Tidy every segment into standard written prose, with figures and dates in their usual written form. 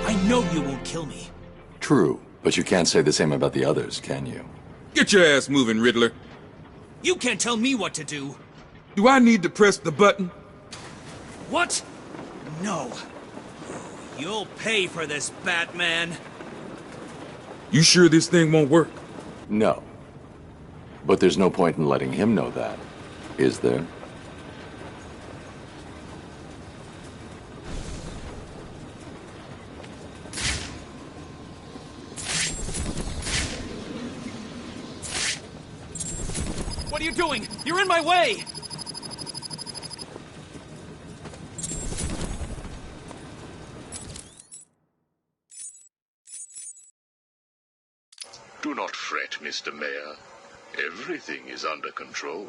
I know you won't kill me. True, but you can't say the same about the others, can you? Get your ass moving, Riddler. You can't tell me what to do. Do I need to press the button? What? No. You'll pay for this, Batman. You sure this thing won't work? No. But there's no point in letting him know that, is there? What are you doing? You're in my way! Do not fret, Mr. Mayor. Everything is under control,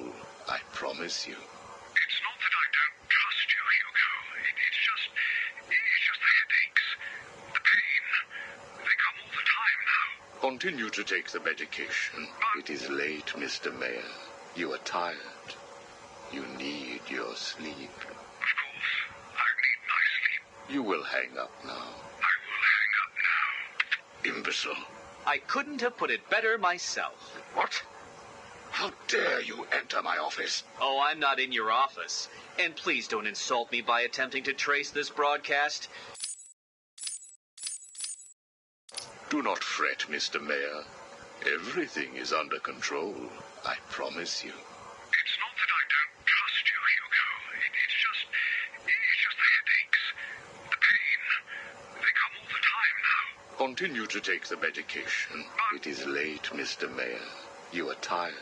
I promise you. It's not that I don't trust you, Hugo. It's just the headaches. The pain. They come all the time now. Continue to take the medication. It is late, Mr. Mayor. You are tired. You need your sleep. Of course, I need my sleep. You will hang up now. I will hang up now. Imbecile. I couldn't have put it better myself. What? How dare you enter my office? Oh, I'm not in your office. And please don't insult me by attempting to trace this broadcast. Do not fret, Mr. Mayor. Everything is under control, I promise you. It's not that I don't trust you, Hugo. It's just the headaches. The pain. They come all the time now. Continue to take the medication. It is late, Mr. Mayor. You are tired.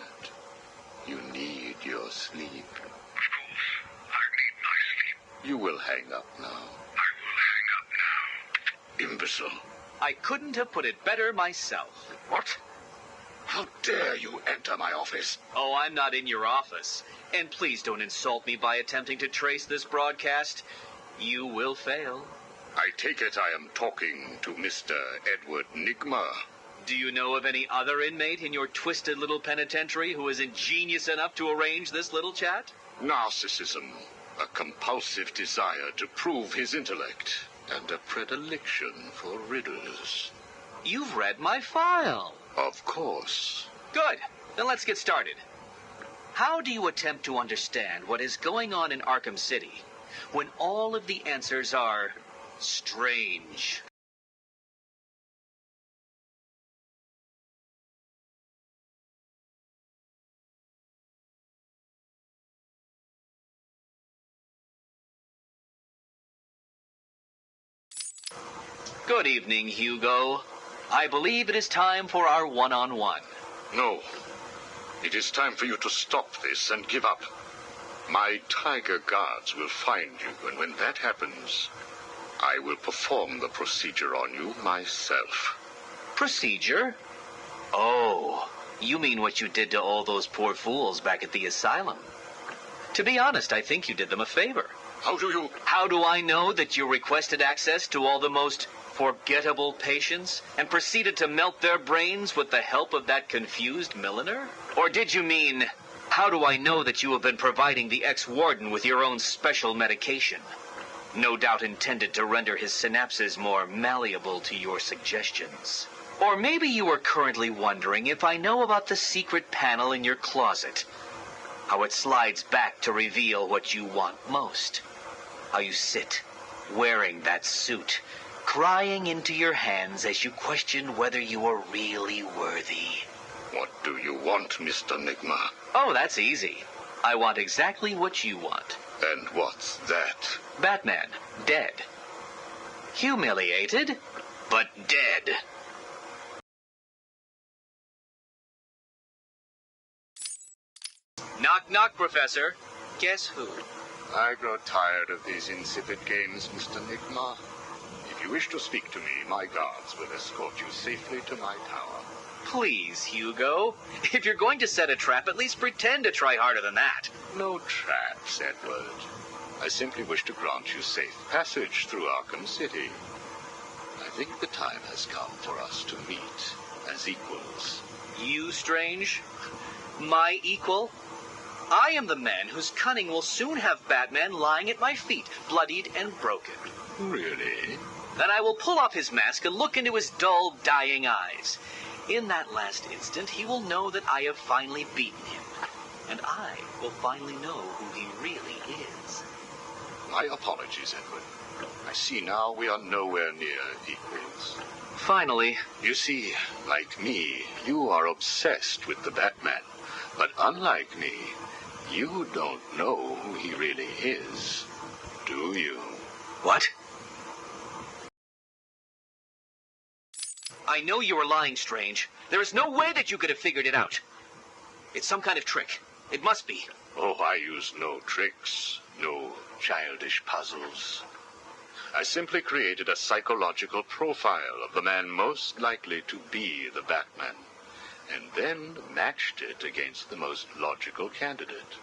You need your sleep. Of course, I need my sleep. You will hang up now. I will hang up now. Imbecile. I couldn't have put it better myself. What? How dare you enter my office? Oh, I'm not in your office. And please don't insult me by attempting to trace this broadcast. You will fail. I take it I am talking to Mr. Edward Nigma. Do you know of any other inmate in your twisted little penitentiary who is ingenious enough to arrange this little chat? Narcissism, a compulsive desire to prove his intellect, and a predilection for riddles. You've read my file. Of course. Good. Then let's get started. How do you attempt to understand what is going on in Arkham City when all of the answers are strange? Good evening, Hugo. I believe it is time for our one-on-one. No. It is time for you to stop this and give up. My tiger guards will find you, and when that happens, I will perform the procedure on you myself. Procedure? Oh, you mean what you did to all those poor fools back at the asylum. To be honest, I think you did them a favor. How do I know that you requested access to all the most forgettable patients and proceeded to melt their brains with the help of that confused milliner? Or did you mean, how do I know that you have been providing the ex-warden with your own special medication? No doubt intended to render his synapses more malleable to your suggestions. Or maybe you are currently wondering if I know about the secret panel in your closet. How it slides back to reveal what you want most. How you sit, wearing that suit, crying into your hands as you question whether you are really worthy. What do you want, Mr. Nigma? Oh, that's easy. I want exactly what you want. And what's that? Batman, dead. Humiliated, but dead. Knock, knock, Professor. Guess who? I grow tired of these insipid games, Mr. Nigma. If you wish to speak to me, my guards will escort you safely to my tower. Please, Hugo. If you're going to set a trap, at least pretend to try harder than that. No traps, Edward. I simply wish to grant you safe passage through Arkham City. I think the time has come for us to meet as equals. You, Strange? My equal? I am the man whose cunning will soon have Batman lying at my feet, bloodied and broken. Really? Then I will pull off his mask and look into his dull, dying eyes. In that last instant, he will know that I have finally beaten him. And I will finally know who he really is. My apologies, Edward. I see now we are nowhere near equals. Finally. You see, like me, you are obsessed with the Batman. But unlike me, you don't know who he really is, do you? What? I know you are lying, Strange. There is no way that you could have figured it out. It's some kind of trick. It must be. Oh, I use no tricks, no childish puzzles. I simply created a psychological profile of the man most likely to be the Batman, and then matched it against the most logical candidate.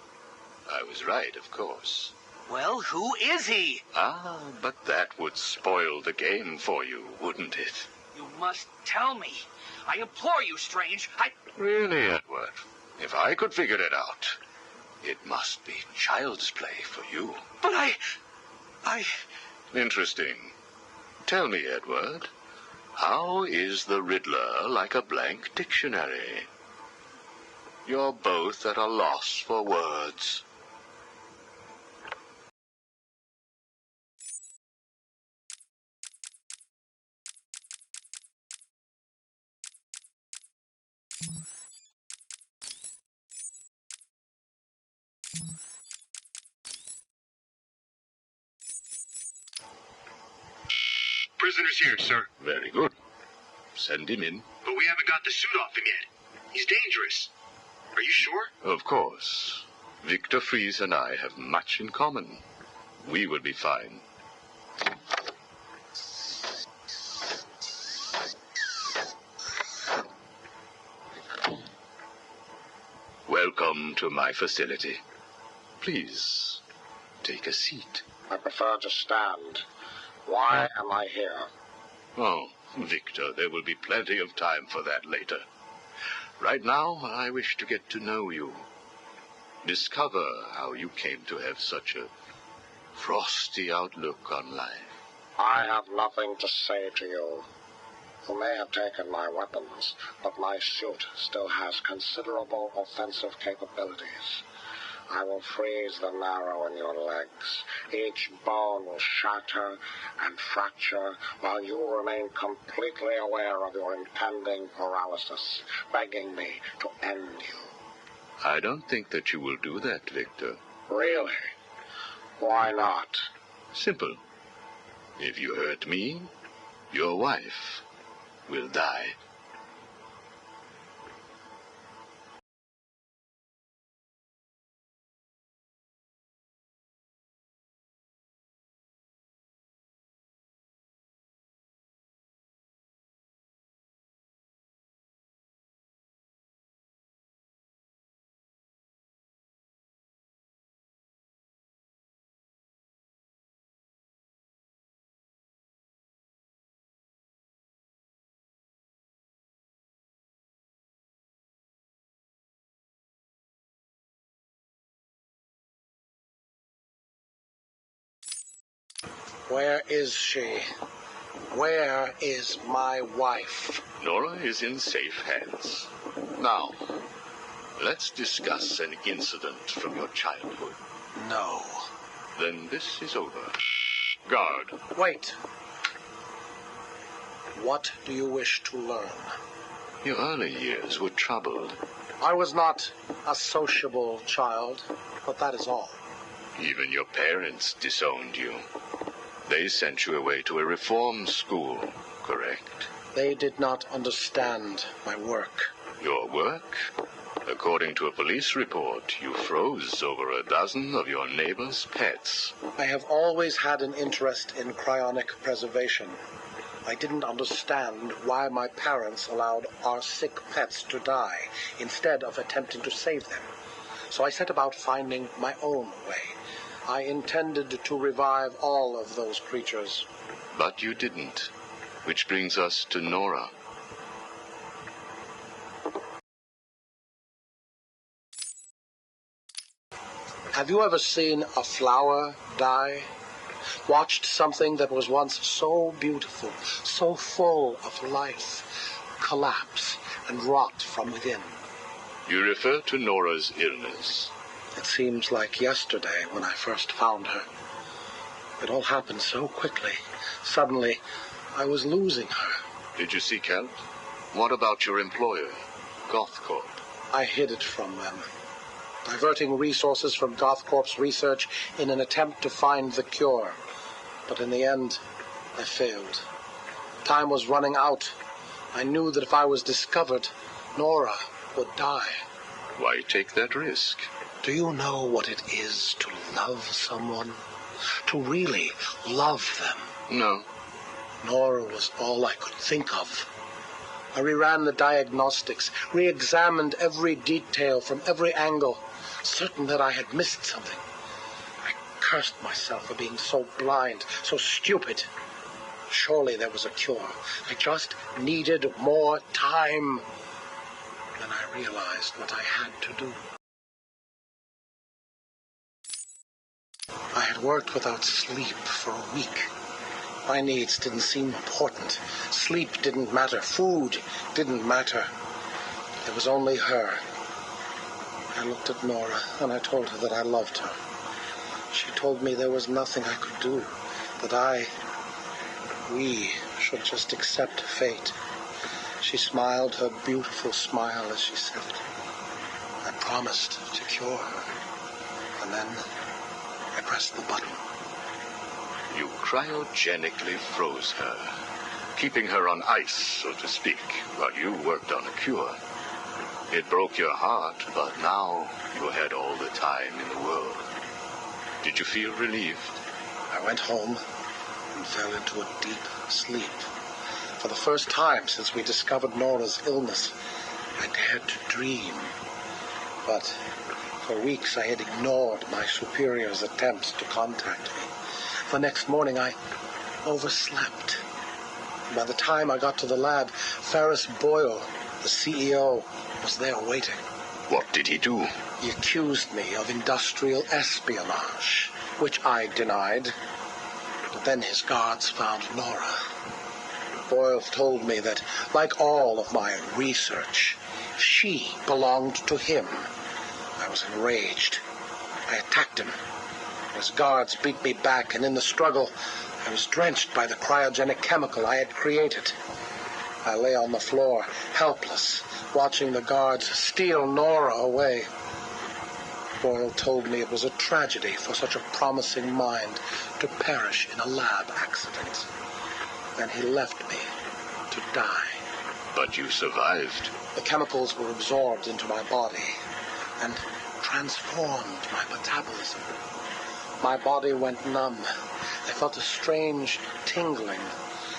I was right, of course. Well, who is he? Ah, but that would spoil the game for you, wouldn't it? You must tell me. I implore you, Strange. Really, Edward? If I could figure it out, it must be child's play for you. But Interesting. Tell me, Edward, how is the Riddler like a blank dictionary? You're both at a loss for words. Prisoner's here, sir. Very good. Send him in. But we haven't got the suit off him yet. He's dangerous. Are you sure? Of course. Victor Fries and I have much in common. We will be fine. Welcome to my facility. Please, take a seat. I prefer to stand. Why am I here? Oh, Victor, there will be plenty of time for that later. Right now, I wish to get to know you. Discover how you came to have such a frosty outlook on life. I have nothing to say to you. You may have taken my weapons, but my suit still has considerable offensive capabilities. I will freeze the marrow in your legs. Each bone will shatter and fracture while you remain completely aware of your impending paralysis, begging me to end you. I don't think that you will do that, Victor. Really? Why not? Simple. If you hurt me, your wife will die. Where is she? Where is my wife? Nora is in safe hands. Now, let's discuss an incident from your childhood. No. Then this is over. Guard. Wait. What do you wish to learn? Your early years were troubled. I was not a sociable child, but that is all. Even your parents disowned you. They sent you away to a reform school, correct? They did not understand my work. Your work? According to a police report, you froze over a dozen of your neighbor's pets. I have always had an interest in cryonic preservation. I didn't understand why my parents allowed our sick pets to die instead of attempting to save them. So I set about finding my own way. I intended to revive all of those creatures. But you didn't. Which brings us to Nora. Have you ever seen a flower die? watched something that was once so beautiful, so full of life, collapse and rot from within. You refer to Nora's illness. It seems like yesterday when I first found her. It all happened so quickly. Suddenly, I was losing her. Did you seek help? What about your employer, GothCorp? I hid it from them, diverting resources from GothCorp's research in an attempt to find the cure. But in the end, I failed. Time was running out. I knew that if I was discovered, Nora would die. Why take that risk? Do you know what it is to love someone? To really love them? No. Nora was all I could think of. I reran the diagnostics, re-examined every detail from every angle, certain that I had missed something. I cursed myself for being so blind, so stupid. Surely there was a cure. I just needed more time. Then I realized what I had to do. I had worked without sleep for a week. My needs didn't seem important. Sleep didn't matter. Food didn't matter. There was only her. I looked at Nora and I told her that I loved her. She told me there was nothing I could do, that we should just accept fate. She smiled her beautiful smile as she said it. I promised to cure her. And then I pressed the button. You cryogenically froze her, keeping her on ice, so to speak, while you worked on a cure. It broke your heart, but now you had all the time in the world. Did you feel relieved? I went home and fell into a deep sleep. For the first time since we discovered Nora's illness, I dared to dream. But for weeks I had ignored my superior's attempts to contact me. The next morning I overslept. By the time I got to the lab, Ferris Boyle, the CEO, was there waiting. What did he do? He accused me of industrial espionage, which I denied. But then his guards found Nora. Boyle told me that, like all of my research, she belonged to him. I was enraged. I attacked him. His guards beat me back, and in the struggle, I was drenched by the cryogenic chemical I had created. I lay on the floor, helpless, watching the guards steal Nora away. Boyle told me it was a tragedy for such a promising mind to perish in a lab accident. Then he left me to die. But you survived. The chemicals were absorbed into my body and transformed my metabolism. My body went numb. I felt a strange tingling,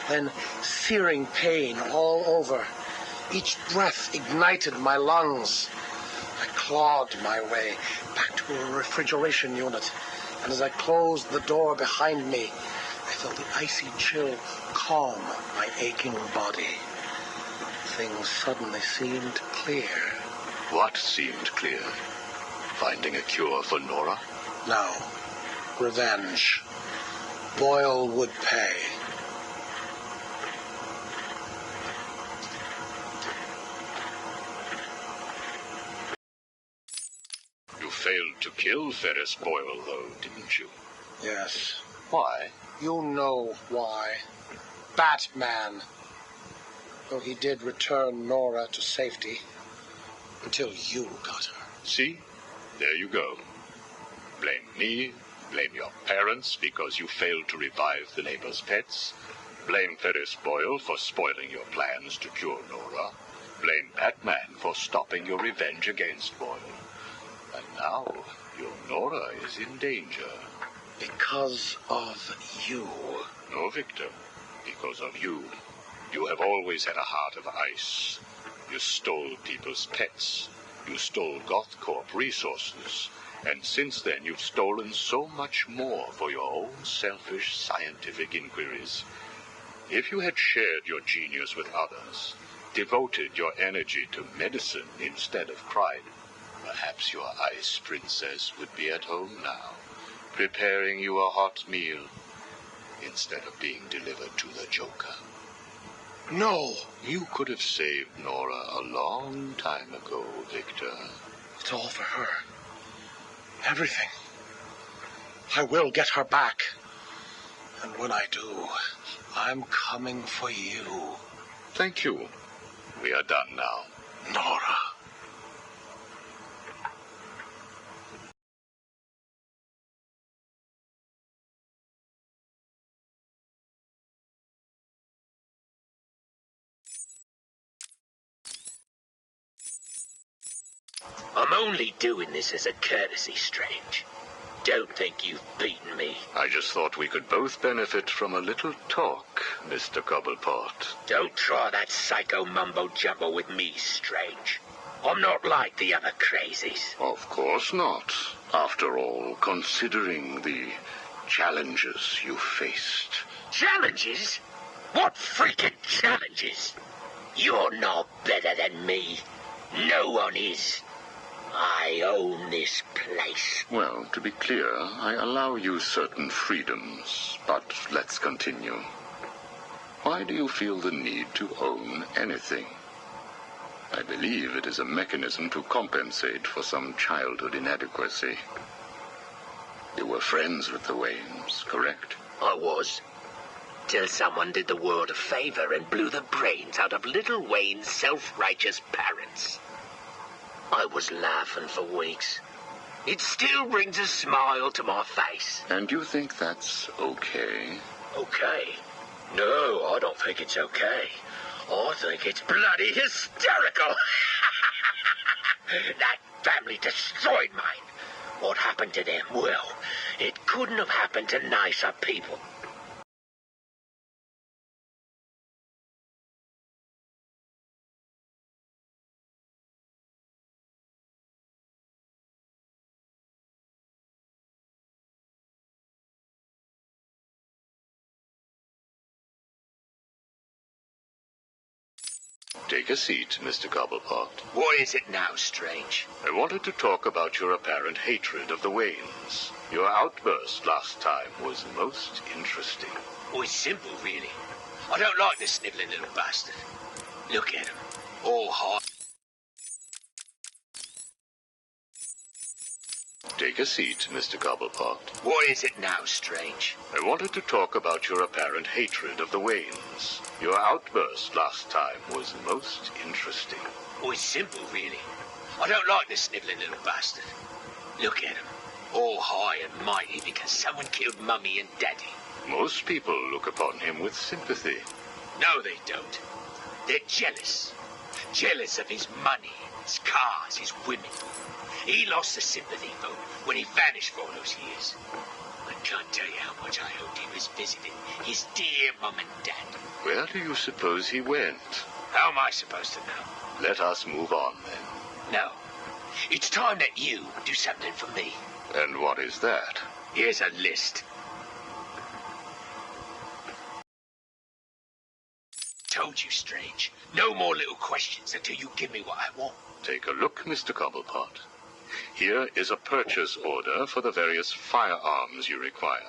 then searing pain all over. Each breath ignited my lungs. I clawed my way back to a refrigeration unit, and as I closed the door behind me, I felt the icy chill calm my aching body. Things suddenly seemed clear. What seemed clear? Finding a cure for Nora? No. Revenge. Boyle would pay. You failed to kill Ferris Boyle, though, didn't you? Yes. Why? You know why. Batman. Though he did return Nora to safety. Until you got her. See? There you go. Blame me. Blame your parents because you failed to revive the neighbor's pets. Blame Ferris Boyle for spoiling your plans to cure Nora. Blame Batman for stopping your revenge against Boyle. And now, your Nora is in danger. Because of you. No, Victor. Because of you. You have always had a heart of ice. You stole people's pets. You stole GothCorp resources. And since then, you've stolen so much more for your own selfish scientific inquiries. If you had shared your genius with others, devoted your energy to medicine instead of crime, perhaps your ice princess would be at home now, preparing you a hot meal instead of being delivered to the Joker. No, you could have saved Nora a long time ago, Victor. It's all for her. Everything. I will get her back. And when I do, I'm coming for you. Thank you. We are done now. Nora. I'm only doing this as a courtesy, Strange. Don't think you've beaten me. I just thought we could both benefit from a little talk, Mr. Cobblepot. Don't try that psycho mumbo-jumbo with me, Strange. I'm not like the other crazies. Of course not. After all, considering the challenges you faced. Challenges? What freaking challenges? You're no better than me. No one is. I own this place. Well, to be clear, I allow you certain freedoms, but let's continue. Why do you feel the need to own anything? I believe it is a mechanism to compensate for some childhood inadequacy. You were friends with the Waynes, correct? I was. Till someone did the world a favor and blew the brains out of little Wayne's self-righteous parents. I was laughing for weeks. It still brings a smile to my face. And you think that's okay? Okay? No, I don't think it's okay. I think it's bloody hysterical. That family destroyed mine. What happened to them? Well, it couldn't have happened to nicer people. Take a seat, Mr. Cobblepot. What is it now, Strange? I wanted to talk about your apparent hatred of the Waynes. Your outburst last time was most interesting. Oh, it's simple, really. I don't like this sniveling little bastard. Look at him. All hot. Take a seat, Mr. Cobblepot. What is it now, Strange? I wanted to talk about your apparent hatred of the Waynes. Your outburst last time was most interesting. Oh, it's simple, really. I don't like this sniveling little bastard. Look at him. All high and mighty because someone killed Mummy and Daddy. Most people look upon him with sympathy. No, they don't. They're jealous. Jealous of his money, his cars, his women. He lost the sympathy vote when he vanished for all those years. I can't tell you how much I hoped he was visiting his dear Mum and Dad. Where do you suppose he went? How am I supposed to know? Let us move on, then. No. It's time that you do something for me. And what is that? Here's a list. Told you, Strange. No more little questions until you give me what I want. Take a look, Mr. Cobblepot. Here is a purchase order for the various firearms you require.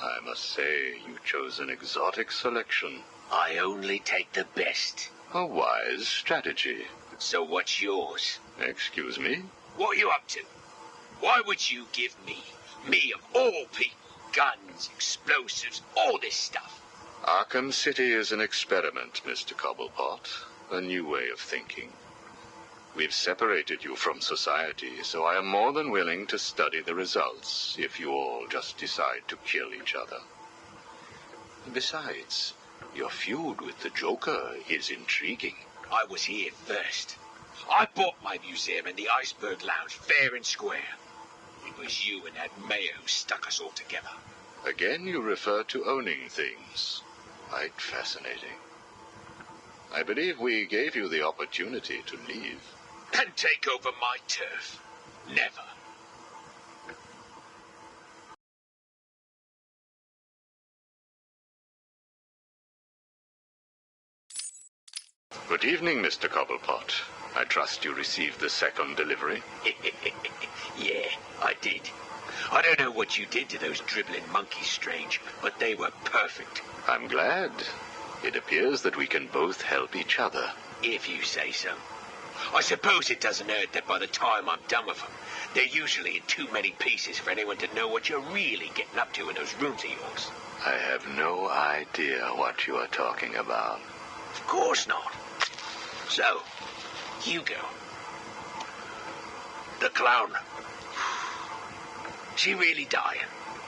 I must say, you chose an exotic selection. I only take the best. A wise strategy. So what's yours? Excuse me? What are you up to? Why would you give me of all people, guns, explosives, all this stuff? Arkham City is an experiment, Mr. Cobblepot. A new way of thinking. We've separated you from society, so I am more than willing to study the results if you all just decide to kill each other. Besides, your feud with the Joker is intriguing. I was here first. I bought my museum in the Iceberg Lounge fair and square. It was you and that Mayo who stuck us all together. Again, you refer to owning things. Quite fascinating. I believe we gave you the opportunity to leave. And take over my turf. Never. Good evening, Mr. Cobblepot. I trust you received the second delivery. Yeah, I did. I don't know what you did to those dribbling monkeys, Strange, but they were perfect. I'm glad. It appears that we can both help each other. If you say so. I suppose it doesn't hurt that by the time I'm done with them, they're usually in too many pieces for anyone to know what you're really getting up to in those rooms of yours. I have no idea what you are talking about. Of course not. So, Hugo. The clown. She really dying?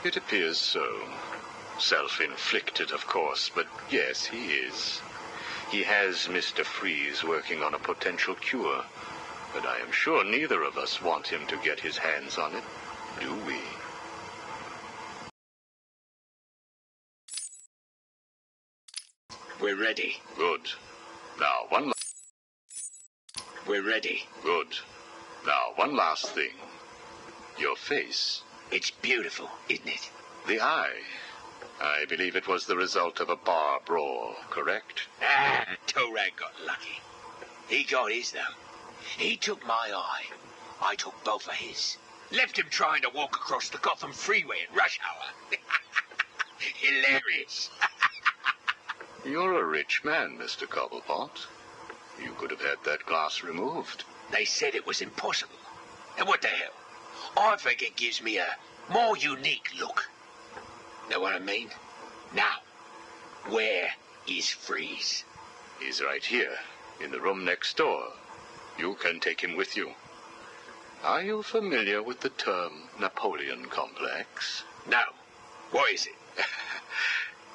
It appears so. Self-inflicted, of course, but yes, he is. He has Mr. Freeze working on a potential cure, but I am sure neither of us want him to get his hands on it, do we? We're ready. Good. Now, We're ready. Good. Now, one last thing. Your face. It's beautiful, isn't it? The eye. I believe it was the result of a bar brawl, correct? Torag got lucky. He got his, though. He took my eye. I took both of his. Left him trying to walk across the Gotham freeway at rush hour. Hilarious. You're a rich man, Mr. Cobblepot. You could have had that glass removed. They said it was impossible. And what the hell? I think it gives me a more unique look. Know what I mean? Now, where is Freeze? He's right here, in the room next door. You can take him with you. Are you familiar with the term Napoleon complex? No. What is it?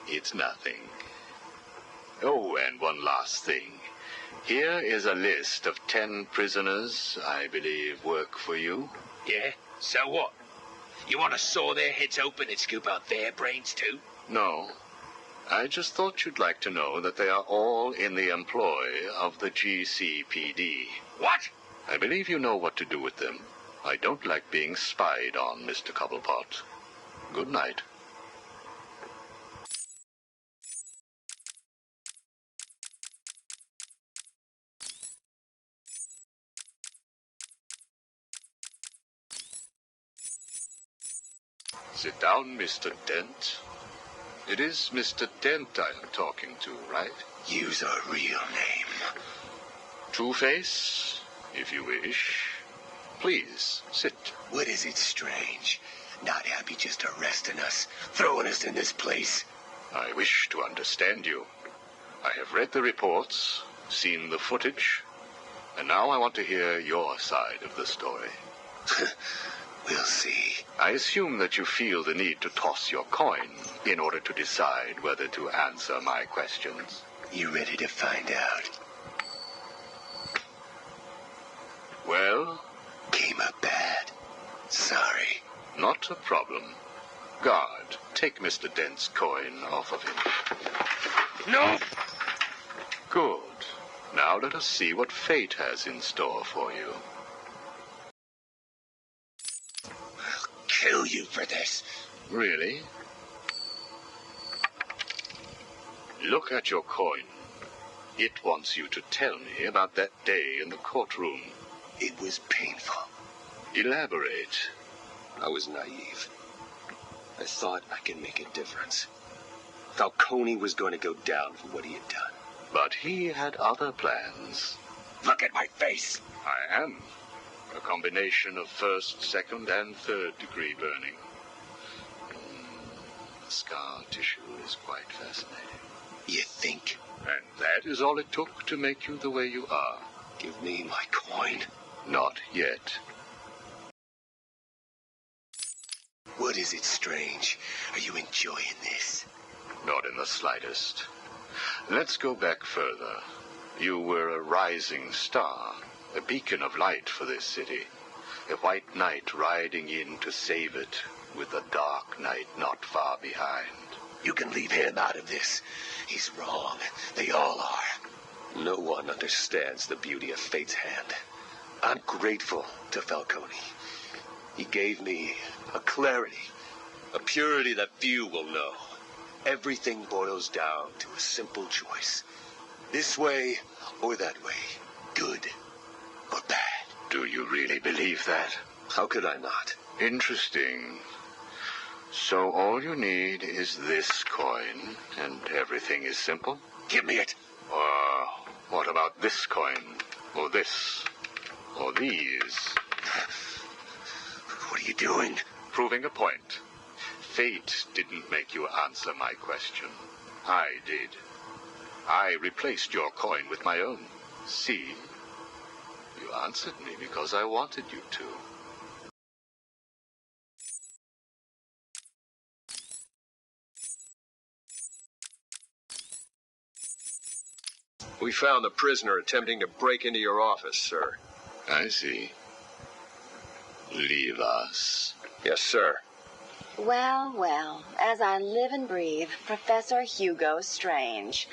It's nothing. Oh, and one last thing. Here is a list of 10 prisoners I believe work for you. Yeah? So what? You want to saw their heads open and scoop out their brains too? No. I just thought you'd like to know that they are all in the employ of the GCPD. What? I believe you know what to do with them. I don't like being spied on, Mr. Cobblepot. Good night. Sit down, Mr. Dent. It is Mr. Dent I am talking to, right? Use a real name. Two-Face, if you wish. Please, sit. What is it, Strange? Not happy just arresting us, throwing us in this place? I wish to understand you. I have read the reports, seen the footage, and now I want to hear your side of the story. We'll see. I assume that you feel the need to toss your coin in order to decide whether to answer my questions. You ready to find out? Well? Came up bad. Sorry. Not a problem. Guard, take Mr. Dent's coin off of him. No! Good. Now let us see what fate has in store for you. Kill you for this. Really? Look at your coin. It wants you to tell me about that day in the courtroom. It was painful. Elaborate. I was naive. I thought I could make a difference. Falcone was going to go down for what he had done. But he had other plans. Look at my face. I am. A combination of first, second, and third degree burning. The scar tissue is quite fascinating. You think? And that is all it took to make you the way you are. Give me my coin. Not yet. What is it, Strange? Are you enjoying this? Not in the slightest. Let's go back further. You were a rising star, a beacon of light for this city. A white knight riding in to save it, with a dark knight not far behind. You can leave him out of this. He's wrong. They all are. No one understands the beauty of fate's hand. I'm grateful to Falcone. He gave me a clarity, a purity that few will know. Everything boils down to a simple choice. This way or that way. Good or bad. Do you really believe that? How could I not? Interesting. So all you need is this coin, and everything is simple? Give me it. Or what about this coin? Or this? Or these? What are you doing? Proving a point. Fate didn't make you answer my question. I did. I replaced your coin with my own. See? You answered me because I wanted you to. We found the prisoner attempting to break into your office, sir. I see. Leave us. Yes, sir. Well, well, as I live and breathe, Professor Hugo Strange.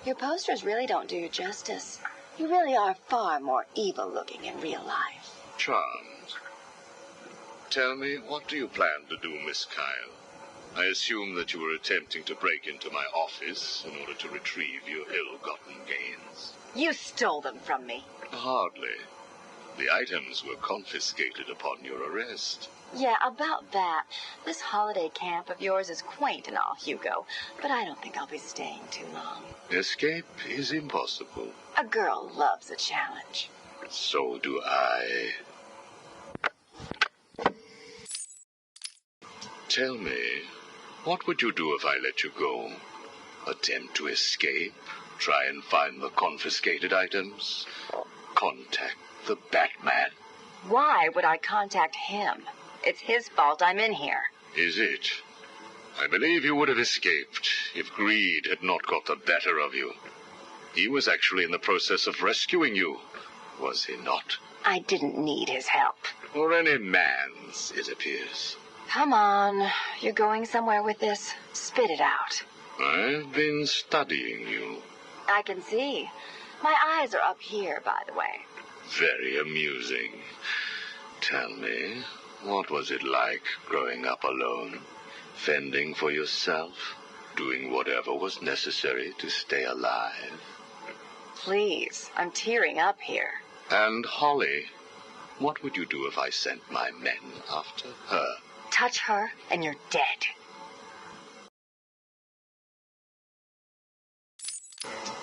Your posters really don't do you justice. You really are far more evil-looking in real life. Charmed. Tell me, what do you plan to do, Miss Kyle? I assume that you were attempting to break into my office in order to retrieve your ill-gotten gains. You stole them from me. Hardly. The items were confiscated upon your arrest. Yeah, about that. This holiday camp of yours is quaint and all, Hugo, but I don't think I'll be staying too long. Escape is impossible. A girl loves a challenge. So do I. Tell me, what would you do if I let you go? Attempt to escape? Try and find the confiscated items? Contact the Batman? Why would I contact him? It's his fault I'm in here. Is it? I believe you would have escaped if greed had not got the better of you. He was actually in the process of rescuing you, was he not? I didn't need his help. Or any man's, it appears. Come on. You're going somewhere with this. Spit it out. I've been studying you. I can see. My eyes are up here, by the way. Very amusing. Tell me, what was it like growing up alone? Fending for yourself? Doing whatever was necessary to stay alive? Please, I'm tearing up here. And Holly, what would you do if I sent my men after her? Touch her and you're dead.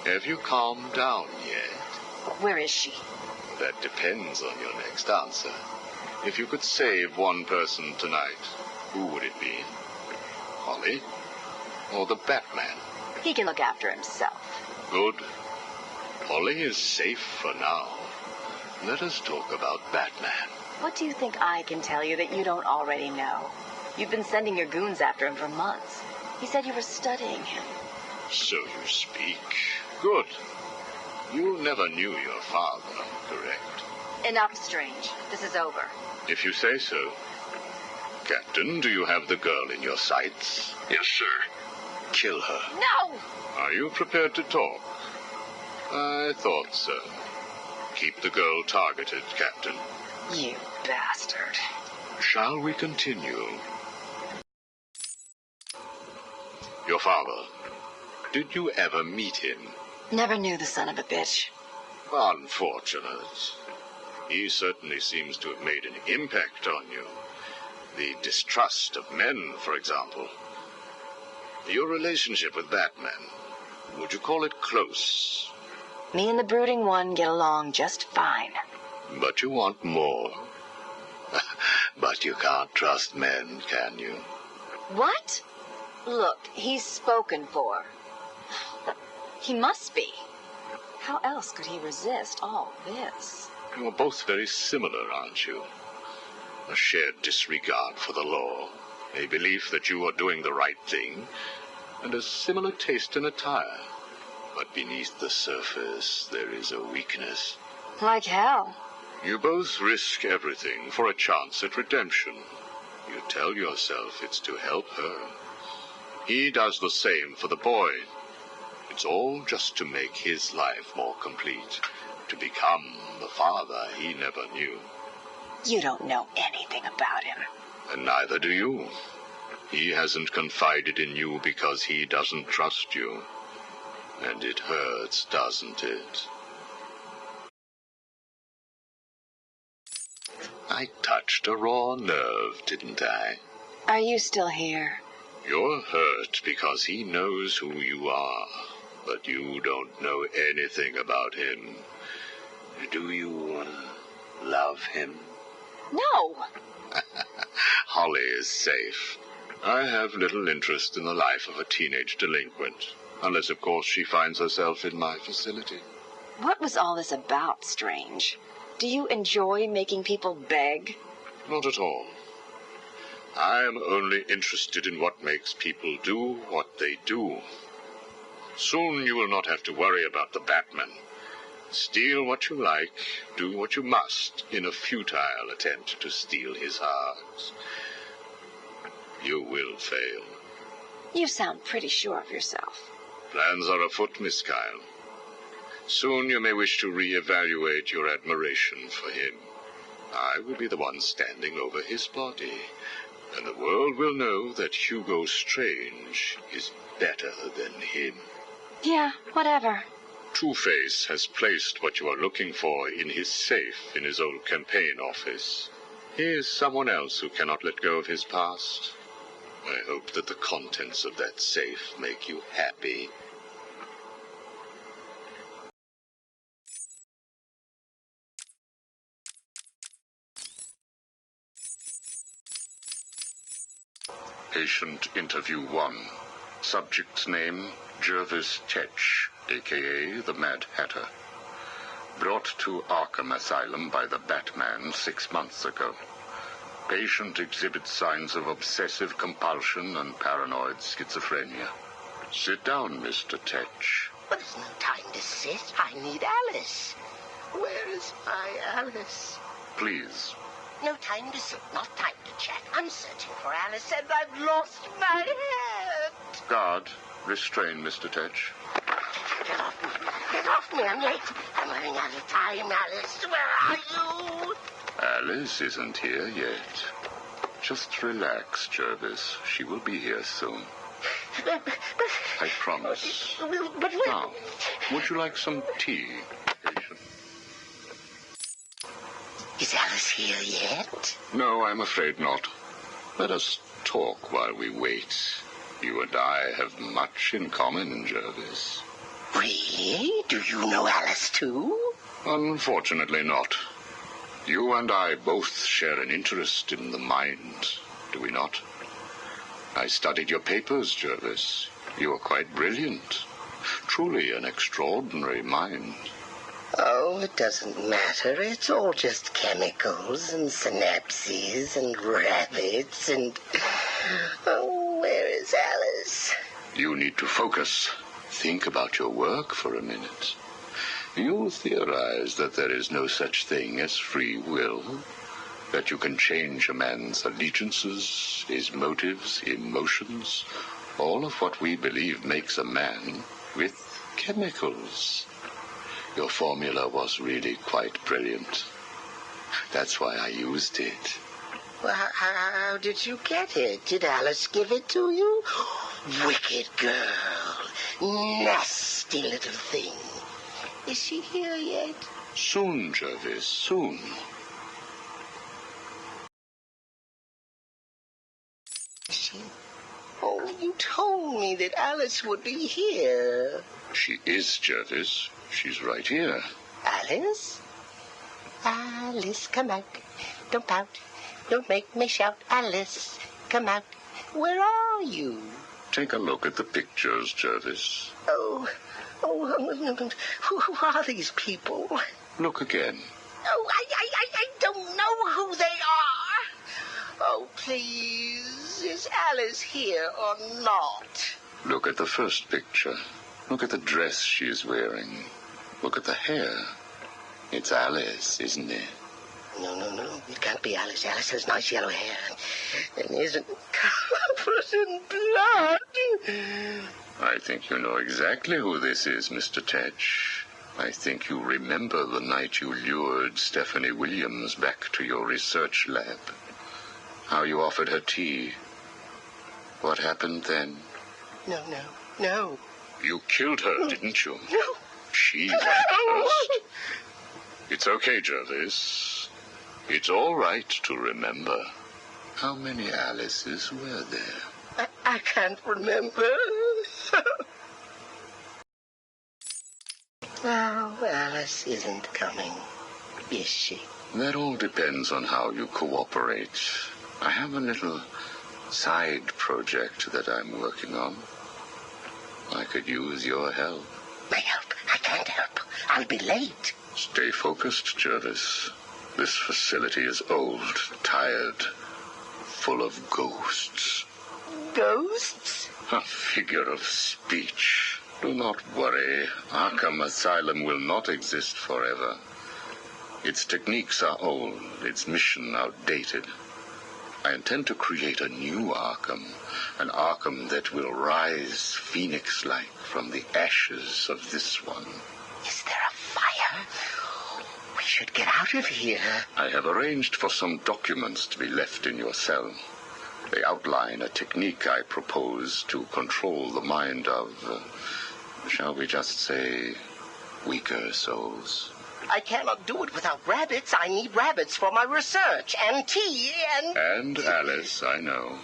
Have you calmed down yet? Where is she? That depends on your next answer. If you could save one person tonight, who would it be? Holly? Or the Batman? He can look after himself. Good. Holly is safe for now. Let us talk about Batman. What do you think I can tell you that you don't already know? You've been sending your goons after him for months. He said you were studying him. So you speak. Good. You never knew your father, correct? Enough, Strange. This is over. If you say so. Captain, do you have the girl in your sights? Yes, sir. Kill her. No! Are you prepared to talk? I thought so. Keep the girl targeted, Captain. You bastard. Shall we continue? Your father. Did you ever meet him? Never knew the son of a bitch. Unfortunate. He certainly seems to have made an impact on you. The distrust of men, for example. Your relationship with Batman, would you call it close? Me and the brooding one get along just fine. But you want more. But you can't trust men, can you? What? Look, he's spoken for. He must be. How else could he resist all this? You're both very similar, aren't you? A shared disregard for the law, a belief that you are doing the right thing, and a similar taste in attire. But beneath the surface, there is a weakness. Like hell. You both risk everything for a chance at redemption. You tell yourself it's to help her. He does the same for the boy. It's all just to make his life more complete, to become the father he never knew. You don't know anything about him. And neither do you. He hasn't confided in you because he doesn't trust you. And it hurts, doesn't it? I touched a raw nerve, didn't I? Are you still here? You're hurt because he knows who you are, but you don't know anything about him. Do you love him? No. Holly is safe. I have little interest in the life of a teenage delinquent, unless, of course, she finds herself in my facility. What was all this about, Strange? Do you enjoy making people beg? Not at all. I am only interested in what makes people do what they do. Soon you will not have to worry about the Batman. Steal what you like, do what you must, in a futile attempt to steal his heart. You will fail. You sound pretty sure of yourself. Plans are afoot, Miss Kyle. Soon you may wish to re-evaluate your admiration for him. I will be the one standing over his body, and the world will know that Hugo Strange is better than him. Yeah, whatever. Two-Face has placed what you are looking for in his safe in his old campaign office. He is someone else who cannot let go of his past. I hope that the contents of that safe make you happy. Patient Interview 1. Subject's name, Jervis Tetch, a.k.a. the Mad Hatter. Brought to Arkham Asylum by the Batman 6 months ago. Patient exhibits signs of obsessive compulsion and paranoid schizophrenia. Sit down, Mr. Tetch. But there's no time to sit. I need Alice. Where is my Alice? Please. No time to sit, not time to chat. I'm searching for Alice, and I've lost my head. Guard, restrain Mr. Tetch. Get off me. Get off me. I'm late. I'm running out of time, Alice. Where are you? Alice isn't here yet. Just relax, Jervis. She will be here soon. I promise. But Now, would you like some tea, patient? Is Alice here yet? No, I'm afraid not. Let us talk while we wait. You and I have much in common, Jervis. Really? Do you know Alice too? Unfortunately not. You and I both share an interest in the mind, do we not? I studied your papers, Jervis. You are quite brilliant. Truly an extraordinary mind. Oh, it doesn't matter. It's all just chemicals and synapses and rabbits and... Oh, where is Alice? You need to focus. Think about your work for a minute. You theorize that there is no such thing as free will, that you can change a man's allegiances, his motives, emotions, all of what we believe makes a man, with chemicals. Your formula was really quite brilliant. That's why I used it. Well, how did you get it? Did Alice give it to you? Wicked girl. Nasty little thing. Is she here yet? Soon, Jervis, soon. Is she? Oh, you told me that Alice would be here. She is, Jervis. She's right here. Alice? Alice, come out. Don't pout. Don't make me shout. Alice, come out. Where are you? Take a look at the pictures, Jervis. Oh, who are these people? Look again. Oh, I don't know who they are. Oh, please, is Alice here or not? Look at the first picture. Look at the dress she is wearing. Look at the hair. It's Alice, isn't it? No. It can't be Alice. Alice has nice yellow hair and isn't covered in blood. I think you know exactly who this is, Mr. Tetch. I think you remember the night you lured Stephanie Williams back to your research lab. How you offered her tea. What happened then? No. You killed her, didn't you? No. She went first. It's okay, Jervis. It's all right to remember. How many Alices were there? I can't remember. Oh, Alice isn't coming, is she? That all depends on how you cooperate. I have a little side project that I'm working on. I could use your help. My help? I can't help. I'll be late. Stay focused, Jervis. This facility is old, tired, full of ghosts. Ghosts? A figure of speech. Do not worry. Arkham Asylum will not exist forever. Its techniques are old, its mission outdated. I intend to create a new Arkham, an Arkham that will rise phoenix-like from the ashes of this one. Is there a fire? We should get out of here. I have arranged for some documents to be left in your cell. They outline a technique I propose to control the mind of, shall we just say, weaker souls. I cannot do it without rabbits. I need rabbits for my research, and tea, and... And Alice, I know.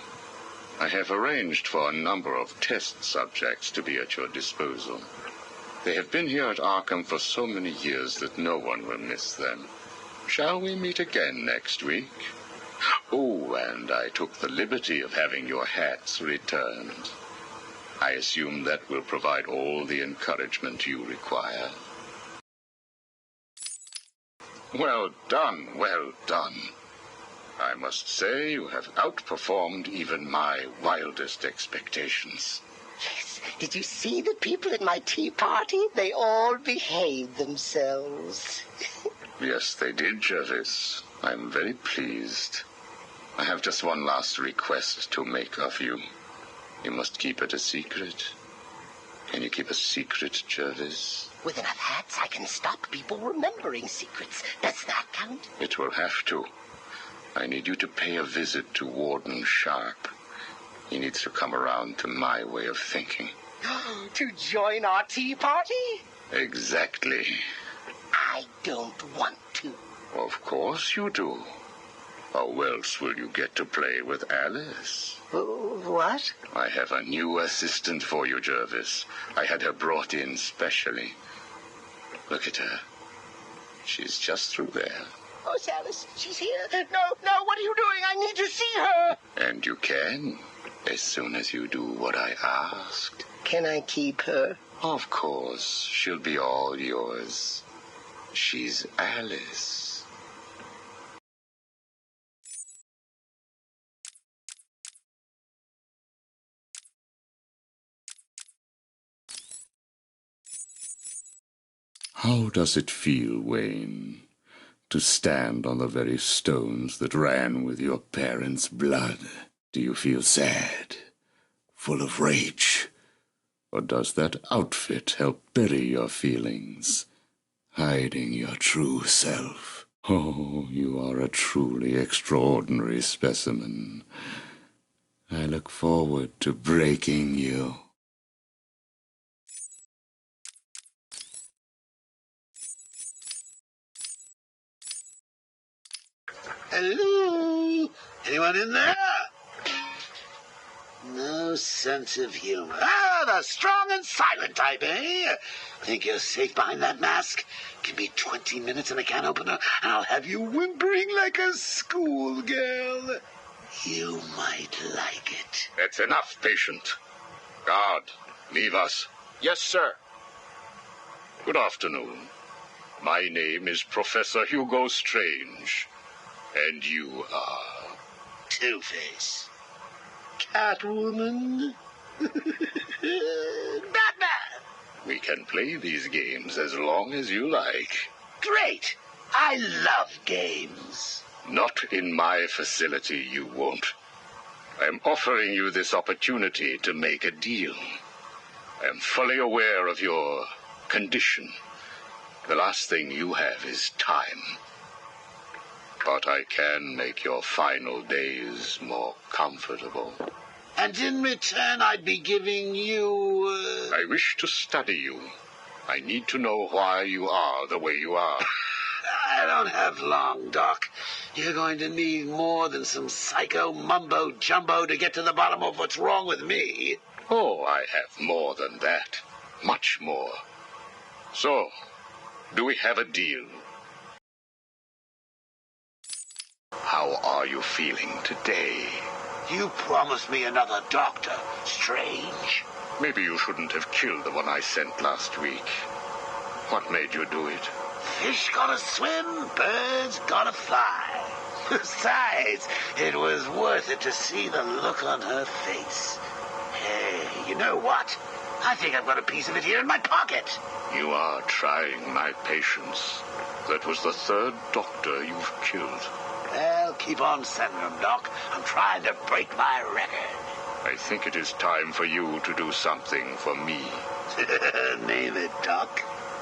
I have arranged for a number of test subjects to be at your disposal. They have been here at Arkham for so many years that no one will miss them. Shall we meet again next week? Oh, and I took the liberty of having your hats returned. I assume that will provide all the encouragement you require. Well done, well done. I must say you have outperformed even my wildest expectations. Yes, did you see the people at my tea party? They all behaved themselves. Yes, they did, Jervis. I'm very pleased. I have just one last request to make of you. You must keep it a secret. Can you keep a secret, Jervis? With enough hats, I can stop people remembering secrets. Does that count? It will have to. I need you to pay a visit to Warden Sharp. He needs to come around to my way of thinking. To join our tea party? Exactly. I don't want to. Of course you do. How else will you get to play with Alice? What? I have a new assistant for you, Jervis. I had her brought in specially. Look at her. She's just through there. Oh, Alice, she's here. No, what are you doing? I need to see her. And you can, as soon as you do what I asked. Can I keep her? Of course. She'll be all yours. She's Alice. How does it feel, Wayne, to stand on the very stones that ran with your parents' blood? Do you feel sad, full of rage? Or does that outfit help bury your feelings, hiding your true self? Oh, you are a truly extraordinary specimen. I look forward to breaking you. Hello? Anyone in there? No sense of humor. Ah, the strong and silent type, eh? Think you're safe behind that mask? Give me 20 minutes and a can opener, and I'll have you whimpering like a schoolgirl. You might like it. That's enough, patient. Guard, leave us. Yes, sir. Good afternoon. My name is Professor Hugo Strange. And you are... Two-Face. Catwoman. Batman. We can play these games as long as you like. Great. I love games. Not in my facility, you won't. I'm offering you this opportunity to make a deal. I am fully aware of your condition. The last thing you have is time. But I can make your final days more comfortable. And in return, I'd be giving you... I wish to study you. I need to know why you are the way you are. I don't have long, Doc. You're going to need more than some psycho mumbo-jumbo to get to the bottom of what's wrong with me. Oh, I have more than that. Much more. So, do we have a deal? How are you feeling today? You promised me another doctor, Strange. Maybe you shouldn't have killed the one I sent last week. What made you do it? Fish gotta swim, birds gotta fly. Besides, it was worth it to see the look on her face. Hey, you know what? I think I've got a piece of it here in my pocket. You are trying my patience. That was the third doctor you've killed. Well, keep on sending them, Doc. I'm trying to break my record. I think it is time for you to do something for me. Name it, Doc.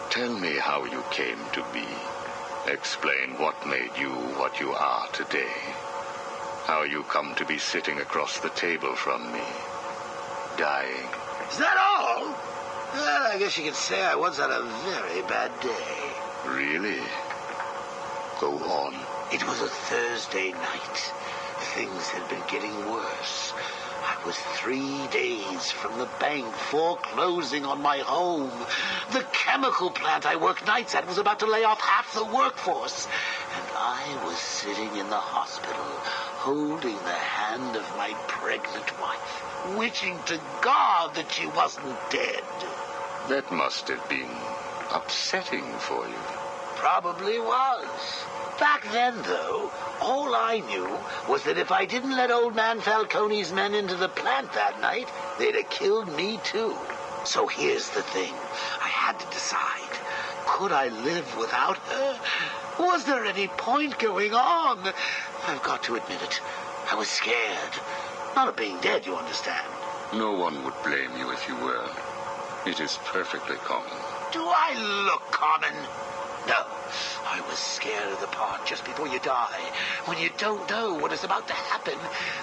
Tell me how you came to be. Explain what made you what you are today. How you come to be sitting across the table from me. Dying. Is that all? Well, I guess you could say I once had a very bad day. Really? Go on. It was a Thursday night. Things had been getting worse. I was 3 days from the bank foreclosing on my home. The chemical plant I worked nights at was about to lay off half the workforce. And I was sitting in the hospital, holding the hand of my pregnant wife, wishing to God that she wasn't dead. That must have been upsetting for you. Probably was. Back then, though, all I knew was that if I didn't let old man Falcone's men into the plant that night, they'd have killed me too. So here's the thing. I had to decide. Could I live without her? Was there any point going on? I've got to admit it. I was scared. Not of being dead, you understand. No one would blame you if you were. It is perfectly common. Do I look common? No. I was scared of the part just before you die, when you don't know what is about to happen,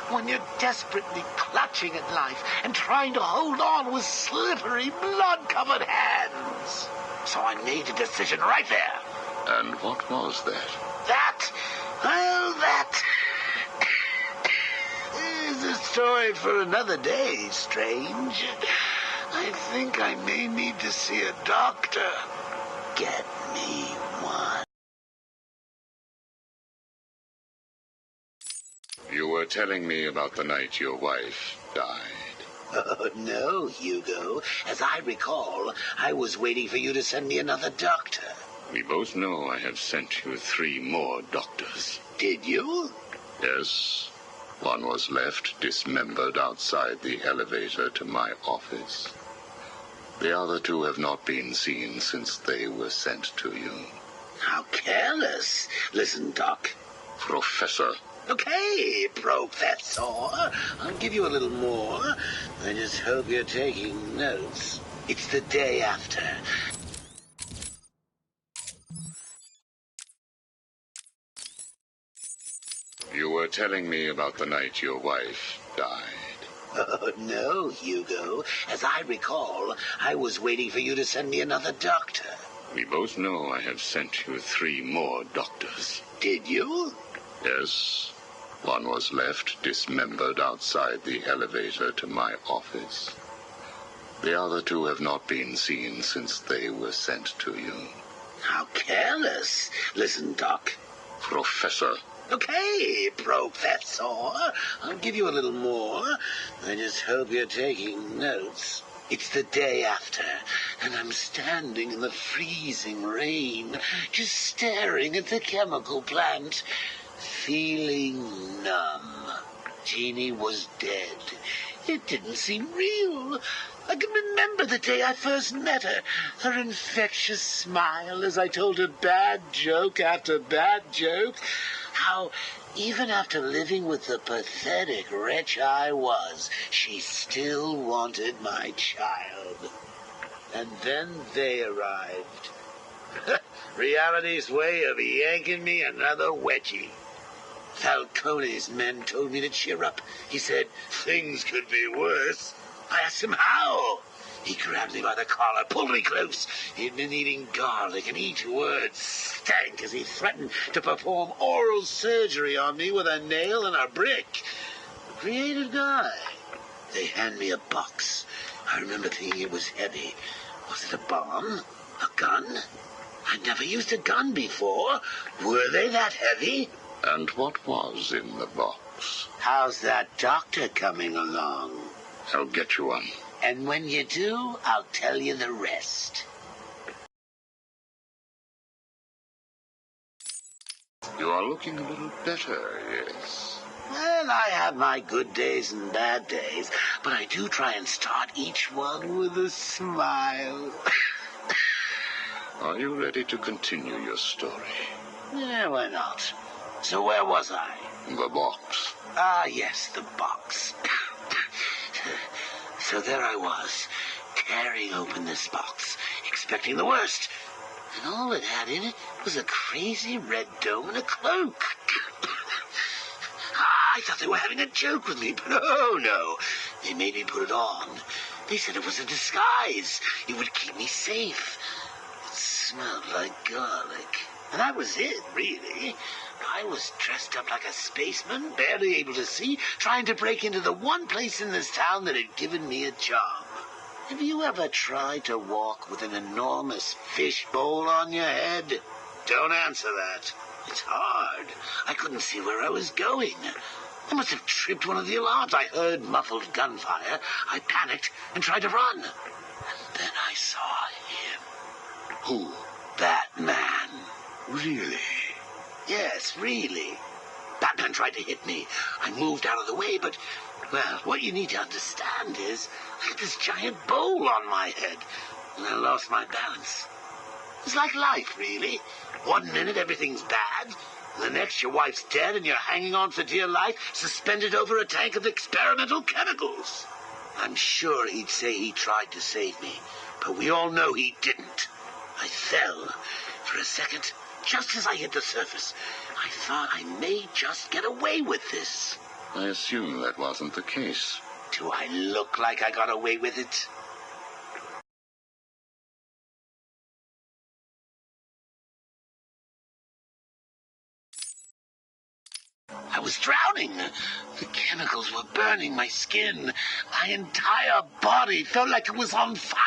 when you're desperately clutching at life and trying to hold on with slippery, blood-covered hands. So I made a decision right there. And what was that? That is a story for another day, Strange. I think I may need to see a doctor. Get me one. You were telling me about the night your wife died. Oh, no, Hugo. As I recall, I was waiting for you to send me another doctor. We both know I have sent you 3 more doctors. Did you? Yes. One was left dismembered outside the elevator to my office. The other 2 have not been seen since they were sent to you. How careless. Listen, Doc. Professor. Okay, Professor. I'll give you a little more. I just hope you're taking notes. It's the day after. You were telling me about the night your wife died. Oh, no, Hugo. As I recall, I was waiting for you to send me another doctor. We both know I have sent you 3 more doctors. Did you? Yes. One was left dismembered outside the elevator to my office. The other 2 have not been seen since they were sent to you. How careless. Listen, Doc. Professor. Okay, Professor. I'll give you a little more. I just hope you're taking notes. It's the day after, and I'm standing in the freezing rain, just staring at the chemical plant, feeling numb. Jeannie was dead. It didn't seem real. I can remember the day I first met her. Her infectious smile as I told her bad joke after bad joke. How, even after living with the pathetic wretch I was, she still wanted my child. And then they arrived. Reality's way of yanking me another wedgie. Falcone's men told me to cheer up. He said things could be worse. I asked him how. He grabbed me by the collar, pulled me close. He'd been eating garlic, and each word stank as he threatened to perform oral surgery on me with a nail and a brick. A creative guy. They hand me a box. I remember thinking it was heavy. Was it a bomb? A gun? I'd never used a gun before. Were they that heavy? And what was in the box? How's that doctor coming along? I'll get you one. And when you do, I'll tell you the rest. You are looking a little better, yes. Well, I have my good days and bad days, but I do try and start each one with a smile. Are you ready to continue your story? Yeah, why not? So where was I? The box. Ah, yes, the box. So there I was, tearing open this box, expecting the worst. And all it had in it was a crazy red dome and a cloak. I thought they were having a joke with me, but no. They made me put it on. They said it was a disguise. It would keep me safe. It smelled like garlic. And that was it, really. I was dressed up like a spaceman, barely able to see, trying to break into the one place in this town that had given me a job. Have you ever tried to walk with an enormous fish bowl on your head? Don't answer that. It's hard. I couldn't see where I was going. I must have tripped one of the alarms. I heard muffled gunfire. I panicked and tried to run. And then I saw him. Who? Batman. Really? Yes, really. Batman tried to hit me. I moved out of the way, but, well, what you need to understand is I had this giant bowl on my head, and I lost my balance. It's like life, really. 1 minute everything's bad, and the next your wife's dead and you're hanging on for dear life, suspended over a tank of experimental chemicals. I'm sure he'd say he tried to save me, but we all know he didn't. I fell. For a second, just as I hit the surface, I thought I may just get away with this. I assume that wasn't the case. Do I look like I got away with it? I was drowning. The chemicals were burning my skin. My entire body felt like it was on fire.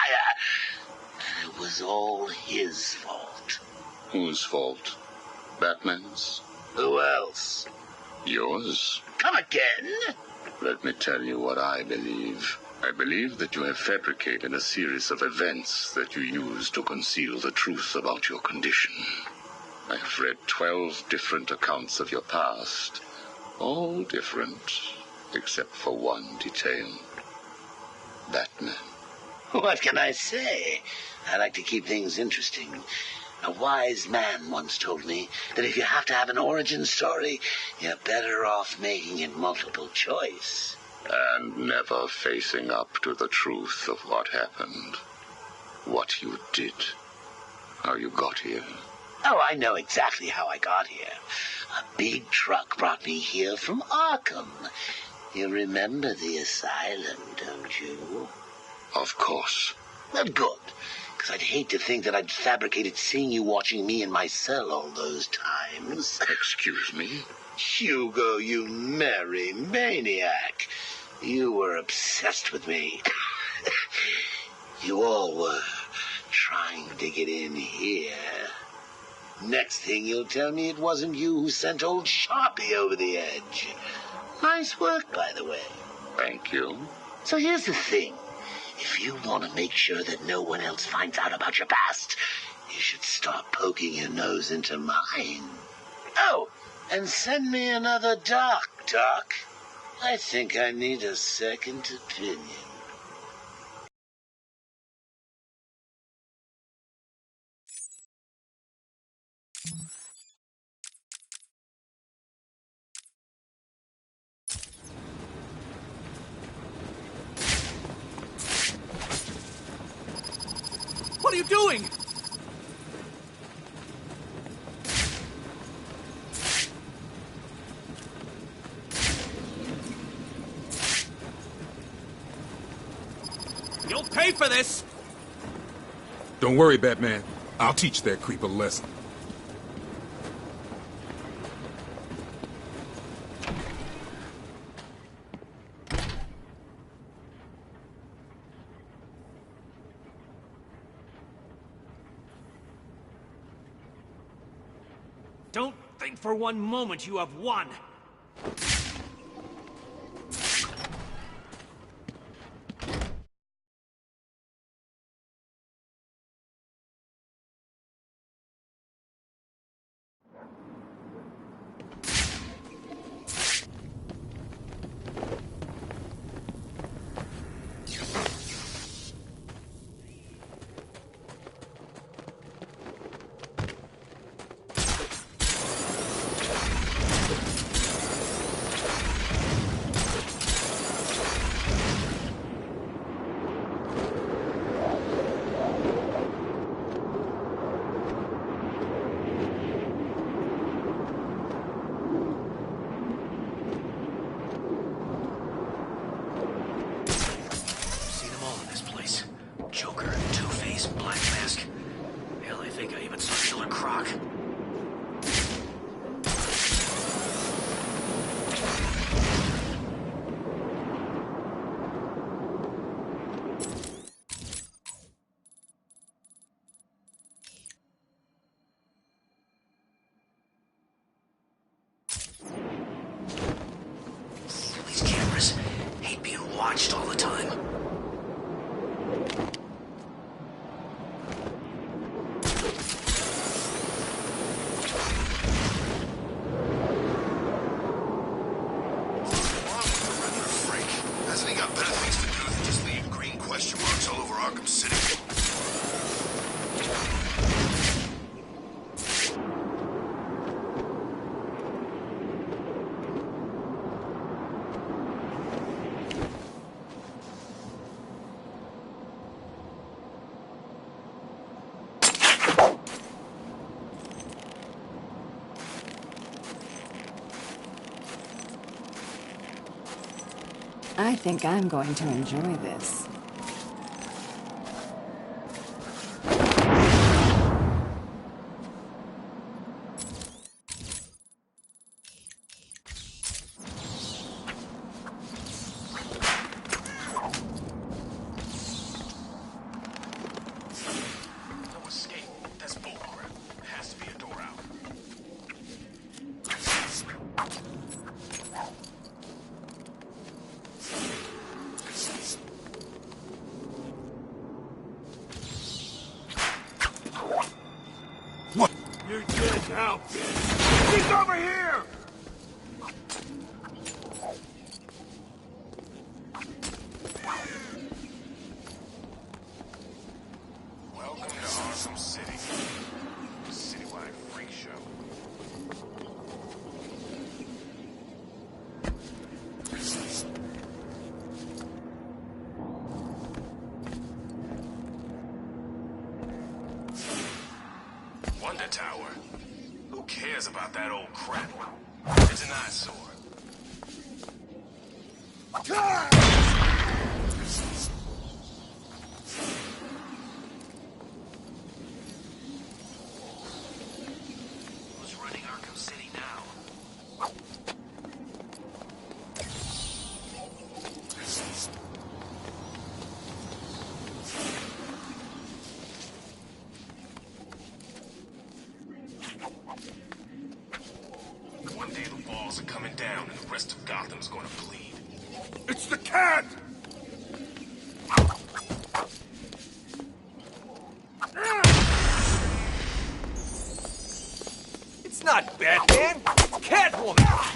And it was all his fault. Whose fault? Batman's? Who else? Yours? Come again? Let me tell you what I believe. I believe that you have fabricated a series of events that you use to conceal the truth about your condition. I have read 12 different accounts of your past. All different, except for one detail. Batman. What can I say? I like to keep things interesting. A wise man once told me that if you have to have an origin story, you're better off making it multiple choice. And never facing up to the truth of what happened. What you did. How you got here. Oh, I know exactly how I got here. A big truck brought me here from Arkham. You remember the asylum, don't you? Of course. Well, good. Because I'd hate to think that I'd fabricated seeing you watching me in my cell all those times. Excuse me? Hugo, you merry maniac. You were obsessed with me. You all were trying to get in here. Next thing you'll tell me it wasn't you who sent old Sharpie over the edge. Nice work, by the way. Thank you. So here's the thing. If you want to make sure that no one else finds out about your past, you should start poking your nose into mine. Oh, and send me another doc. I think I need a second opinion. What are you doing? You'll pay for this! Don't worry, Batman. I'll teach that creep a lesson. Don't think for one moment you have won. Watched all the time. Hasn't he got better things to do than just leave green question marks all over Arkham City? I think I'm going to enjoy this. No escape. That's bullcrap. There has to be a door out. What? You're dead now, bitch! He's over here! Welcome to Arkham City. Citywide freak show. Wonder Tower. Who cares about that old crap? It's an eyesore. Who's running Arkham City now? One day the walls are coming down and the rest of Gotham's gonna bleed. It's the cat! It's not Batman! It's Catwoman!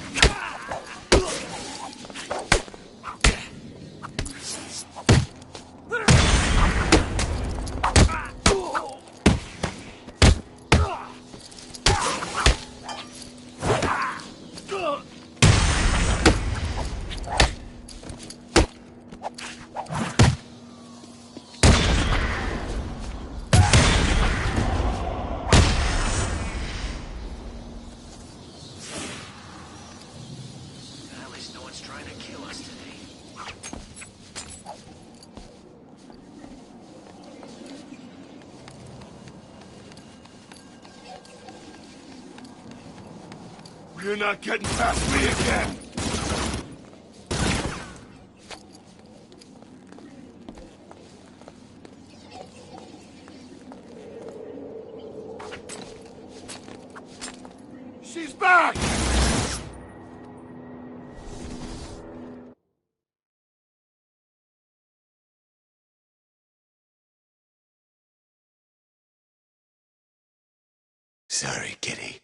You're not getting past me again! She's back! Sorry, kitty.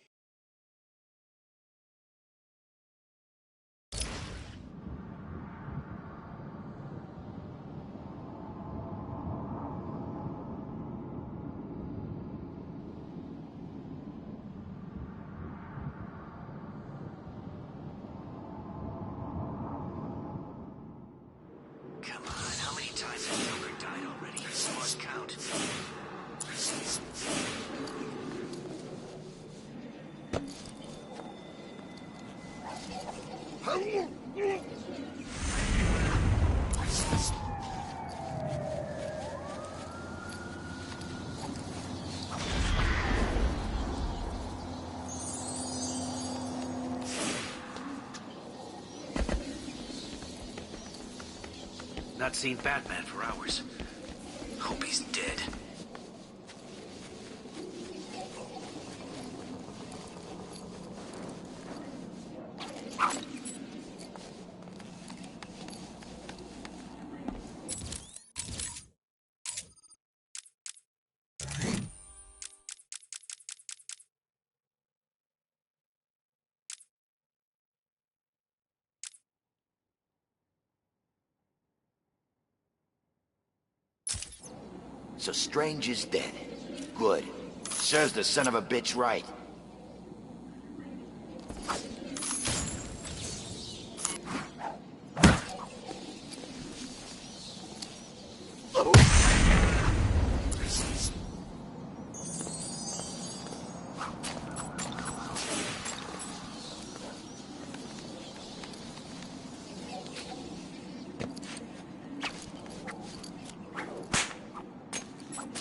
Come on, how many times has Joker died already? Lost count. Not seen Batman for hours. Hope he's dead. So Strange is dead. Good. Serves the son of a bitch right.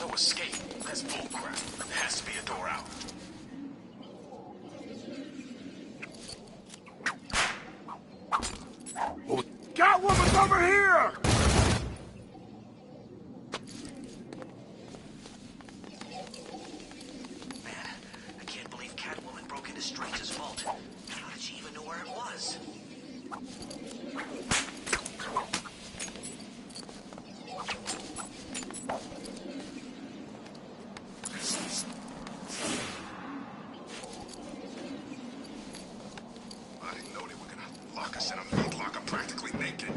No escape. That's bullcrap. There has to be a door out. Catwoman's over here! Man, I can't believe Catwoman broke into Strange's vault. How did she even know where it was? I didn't know they were gonna lock us in a meat locker practically naked.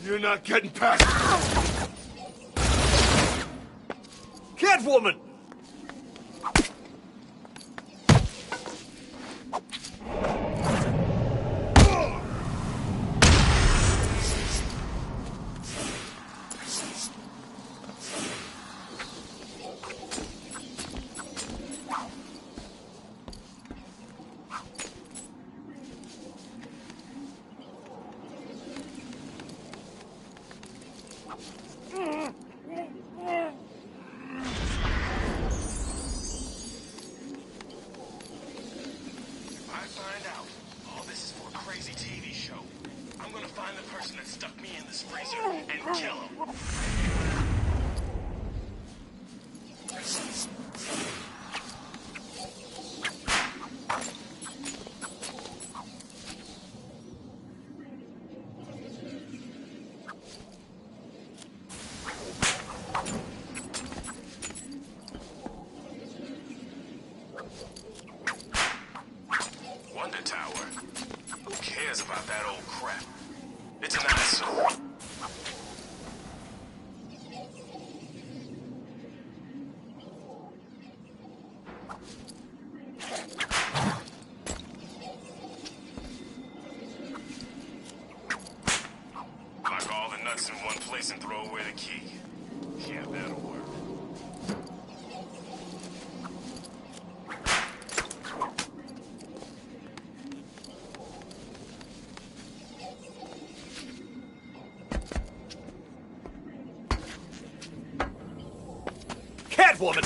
You're not getting past me! Catwoman! If I find out all this is for a crazy TV show, I'm gonna find the person that stuck me in this freezer and kill him. Wonder Tower? Who cares about that old crap? It's an eyesore. Lock all the nuts in one place and throw away the key. Yeah, that'll work. Catwoman!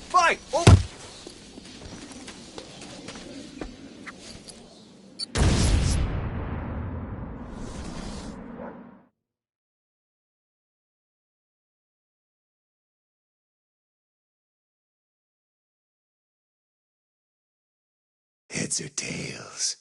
Fight! Over! Heads or tails?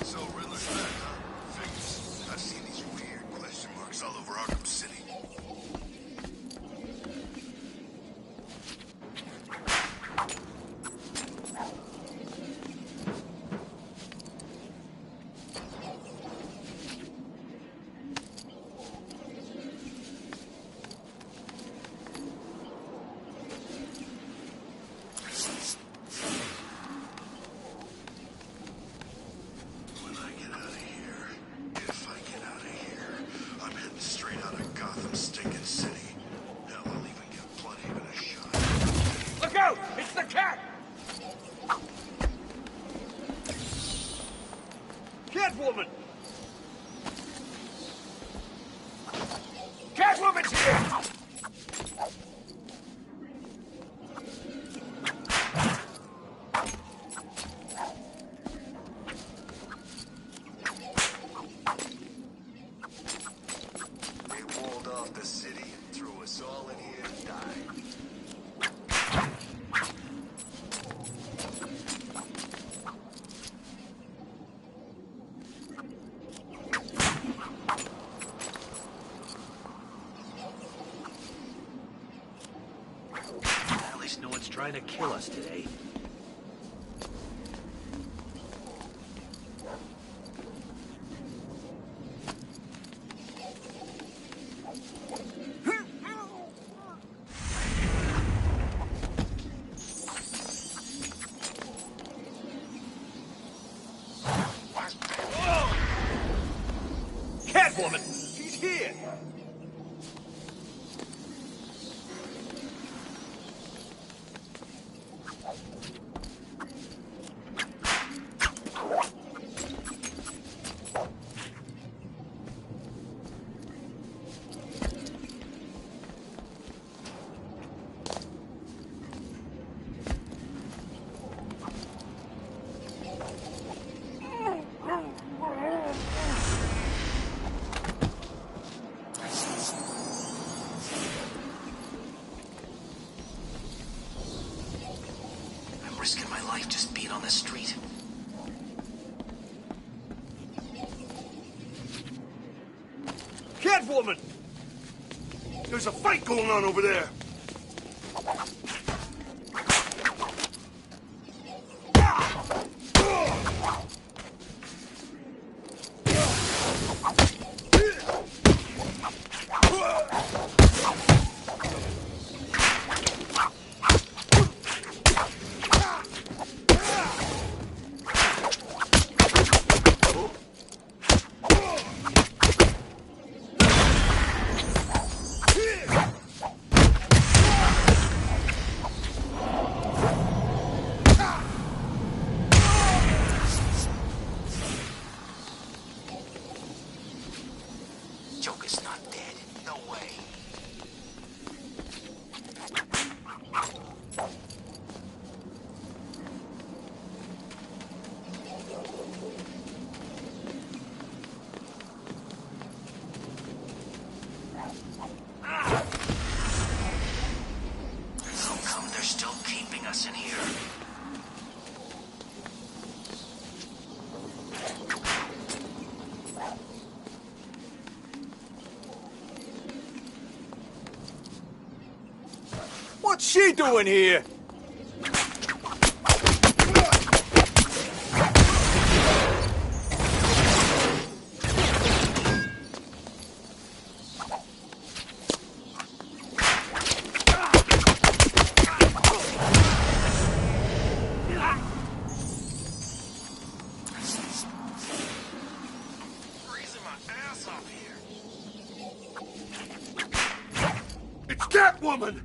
So Riddler's back, huh? Figures. I've seen these weird question marks all over Arkham City. Look out! It's the cat! Catwoman! Catwoman's here! They walled off the city and threw us all in here to die. At least no one's trying to kill us today. Catwoman! She's here! I'm risking my life just being on the street. Catwoman! There's a fight going on over there. she doing here? Freezing my ass off here. It's Catwoman!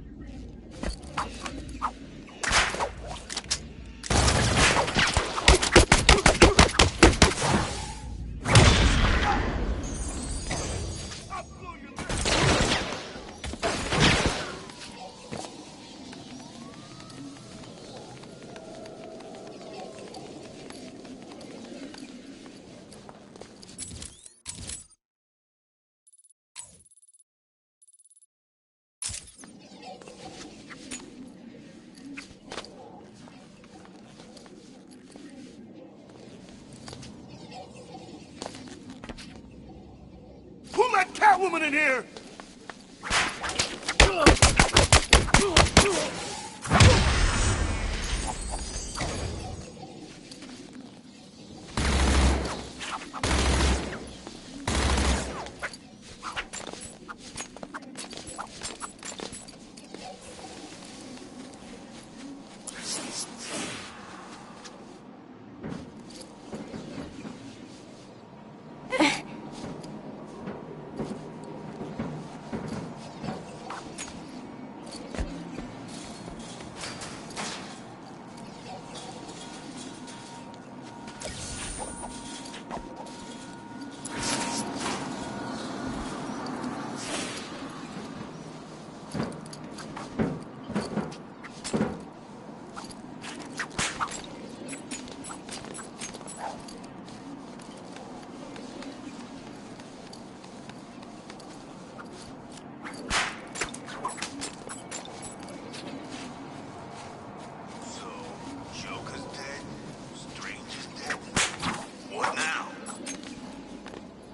Who let Catwoman in here?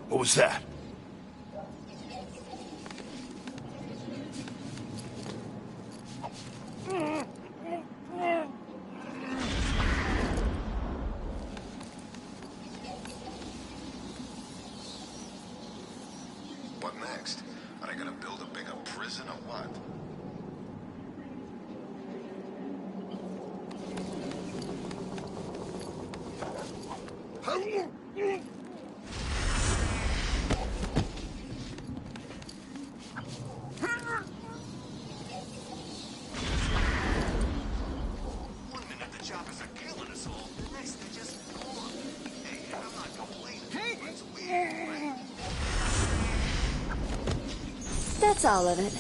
What was that? What next? Are they gonna build a bigger prison or what? One minute the choppers are killing us all, the next they're just gone. Hey, I'm not complaining. It's weird, right? That's all of it.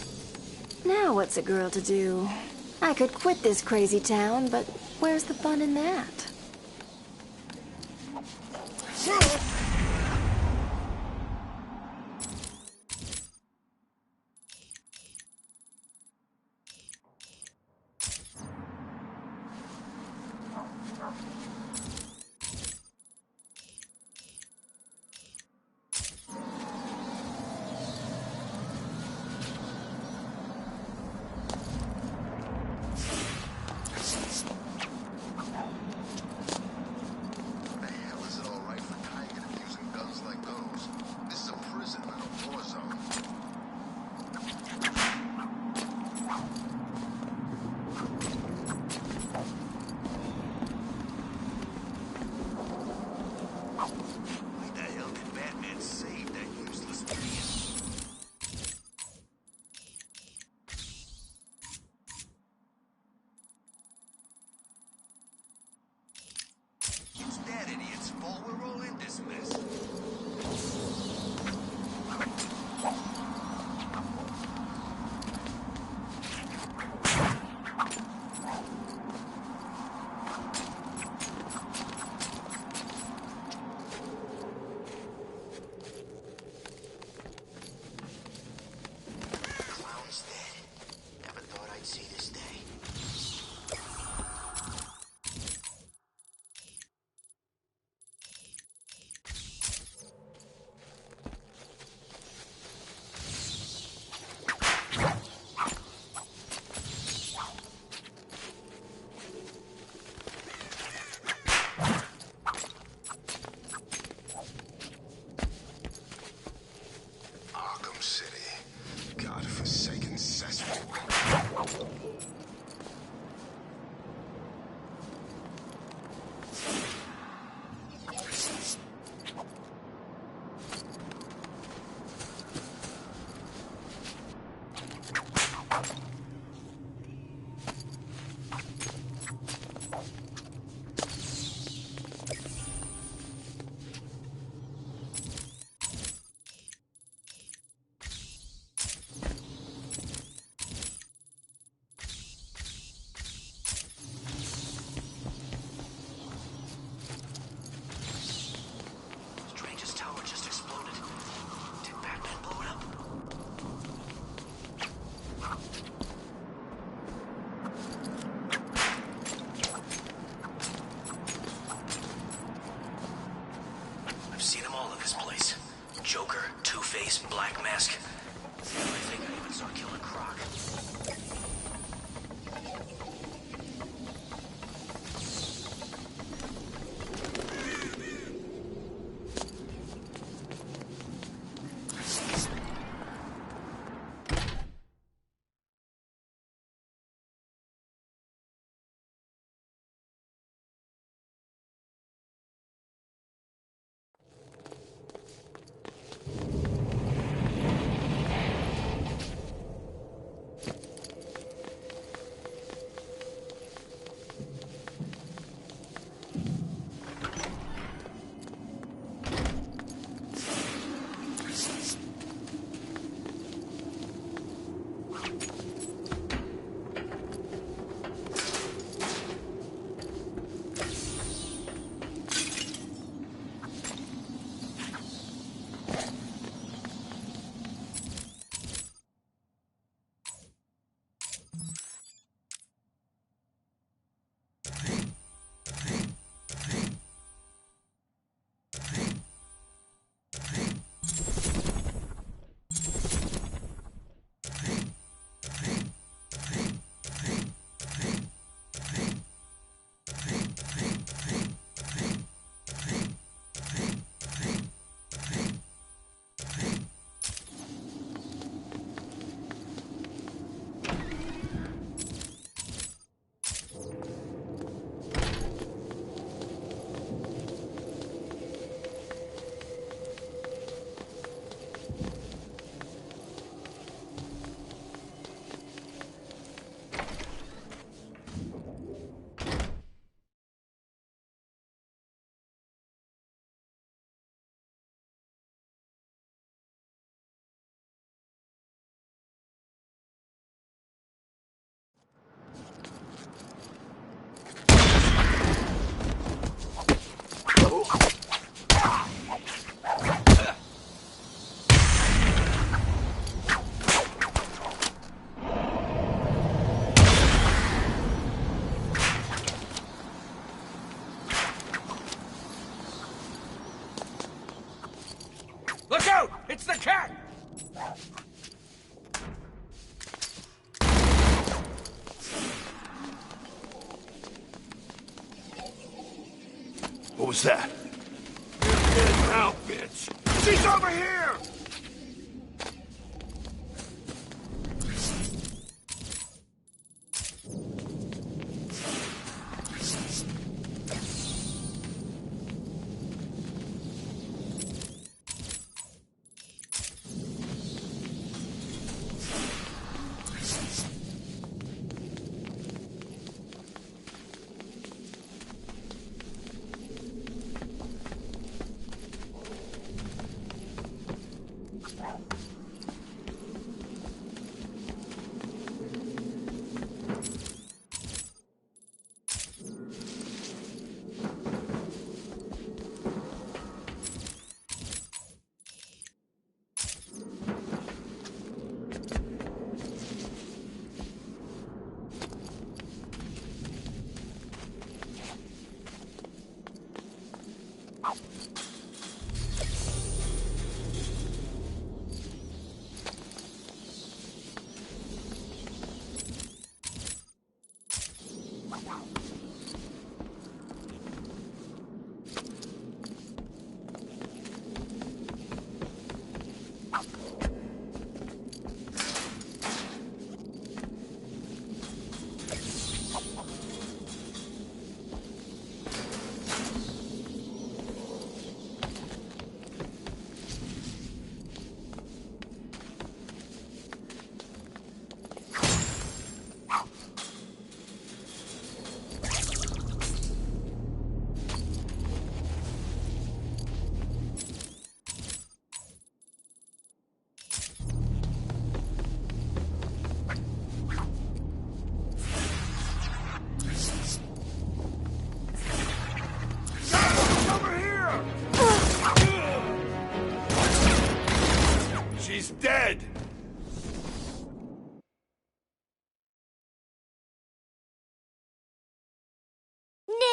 Now what's a girl to do? I could quit this crazy town, but where's the fun in that? The hell is it all right for Tiger to be using guns like those? This is a prison, not a war zone. This Black Mask. I think I even saw Killer Croc. Look out! It's the cat! What was that? You're dead now, bitch! She's over here! She's dead! Nah.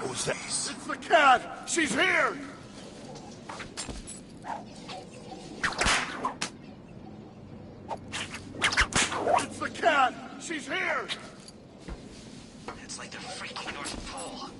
What was that? It's the cat! She's here! It's the cat! She's here! It's like the freaking North Pole.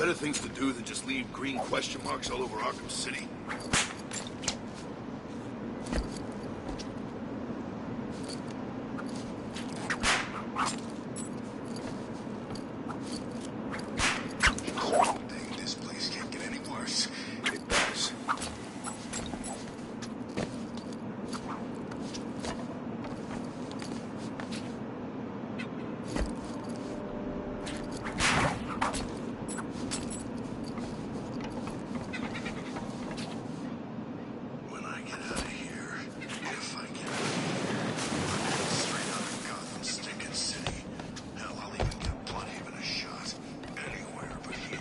Better things to do than just leave green question marks all over Arkham City. Dang, this place can't get any worse. It does. When I get out of here, if I get out of here, straight out of Gotham stinking city. Hell, I'll even give Bloodhaven a shot. Anywhere but here.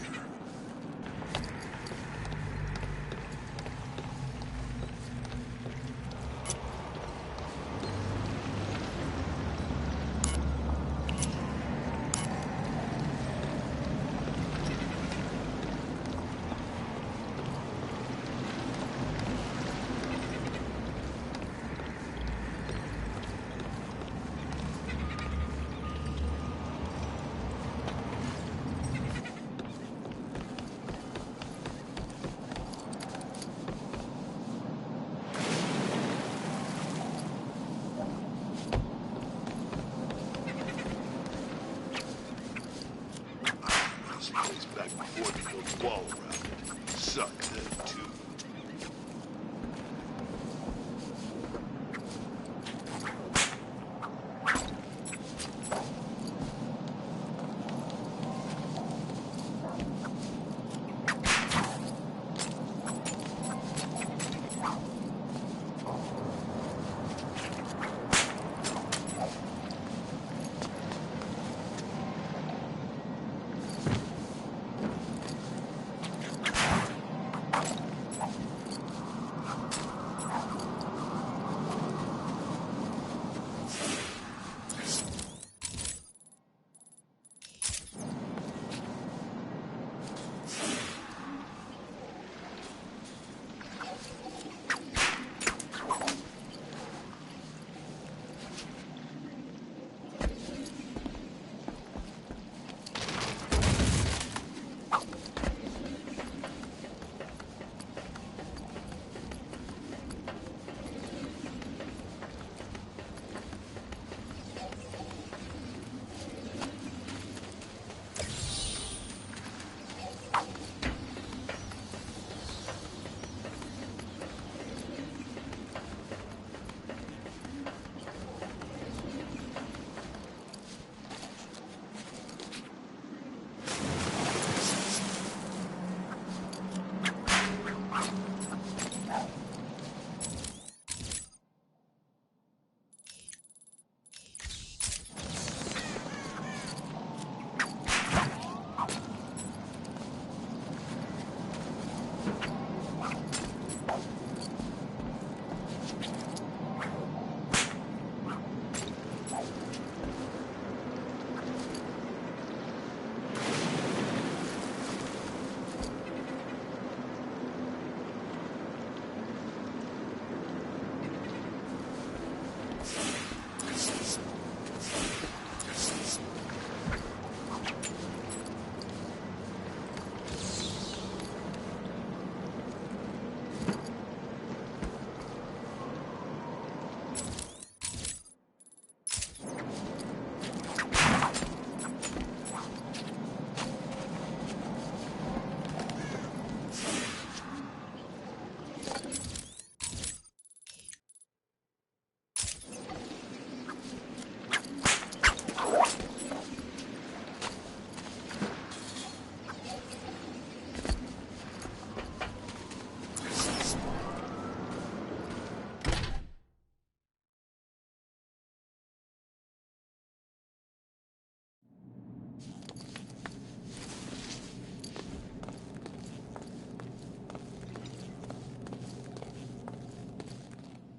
This place back before they built a wall around it. Suck them too.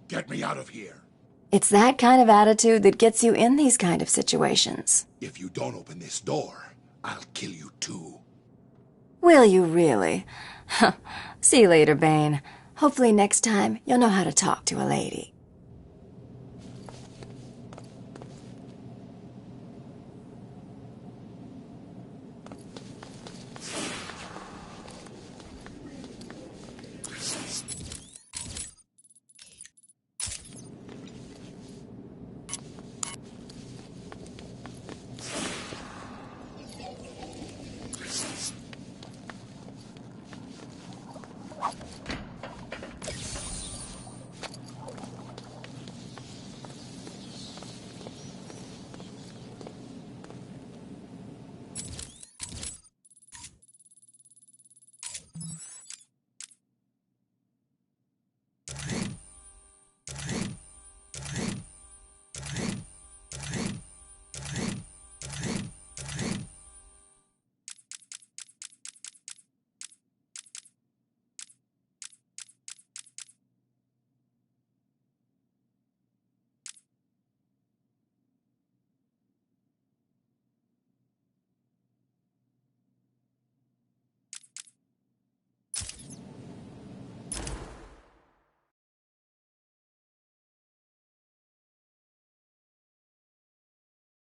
Get me out of here. It's that kind of attitude that gets you in these kind of situations. If you don't open this door, I'll kill you too. Will you really? See you later, Bane. Hopefully next time you'll know how to talk to a lady.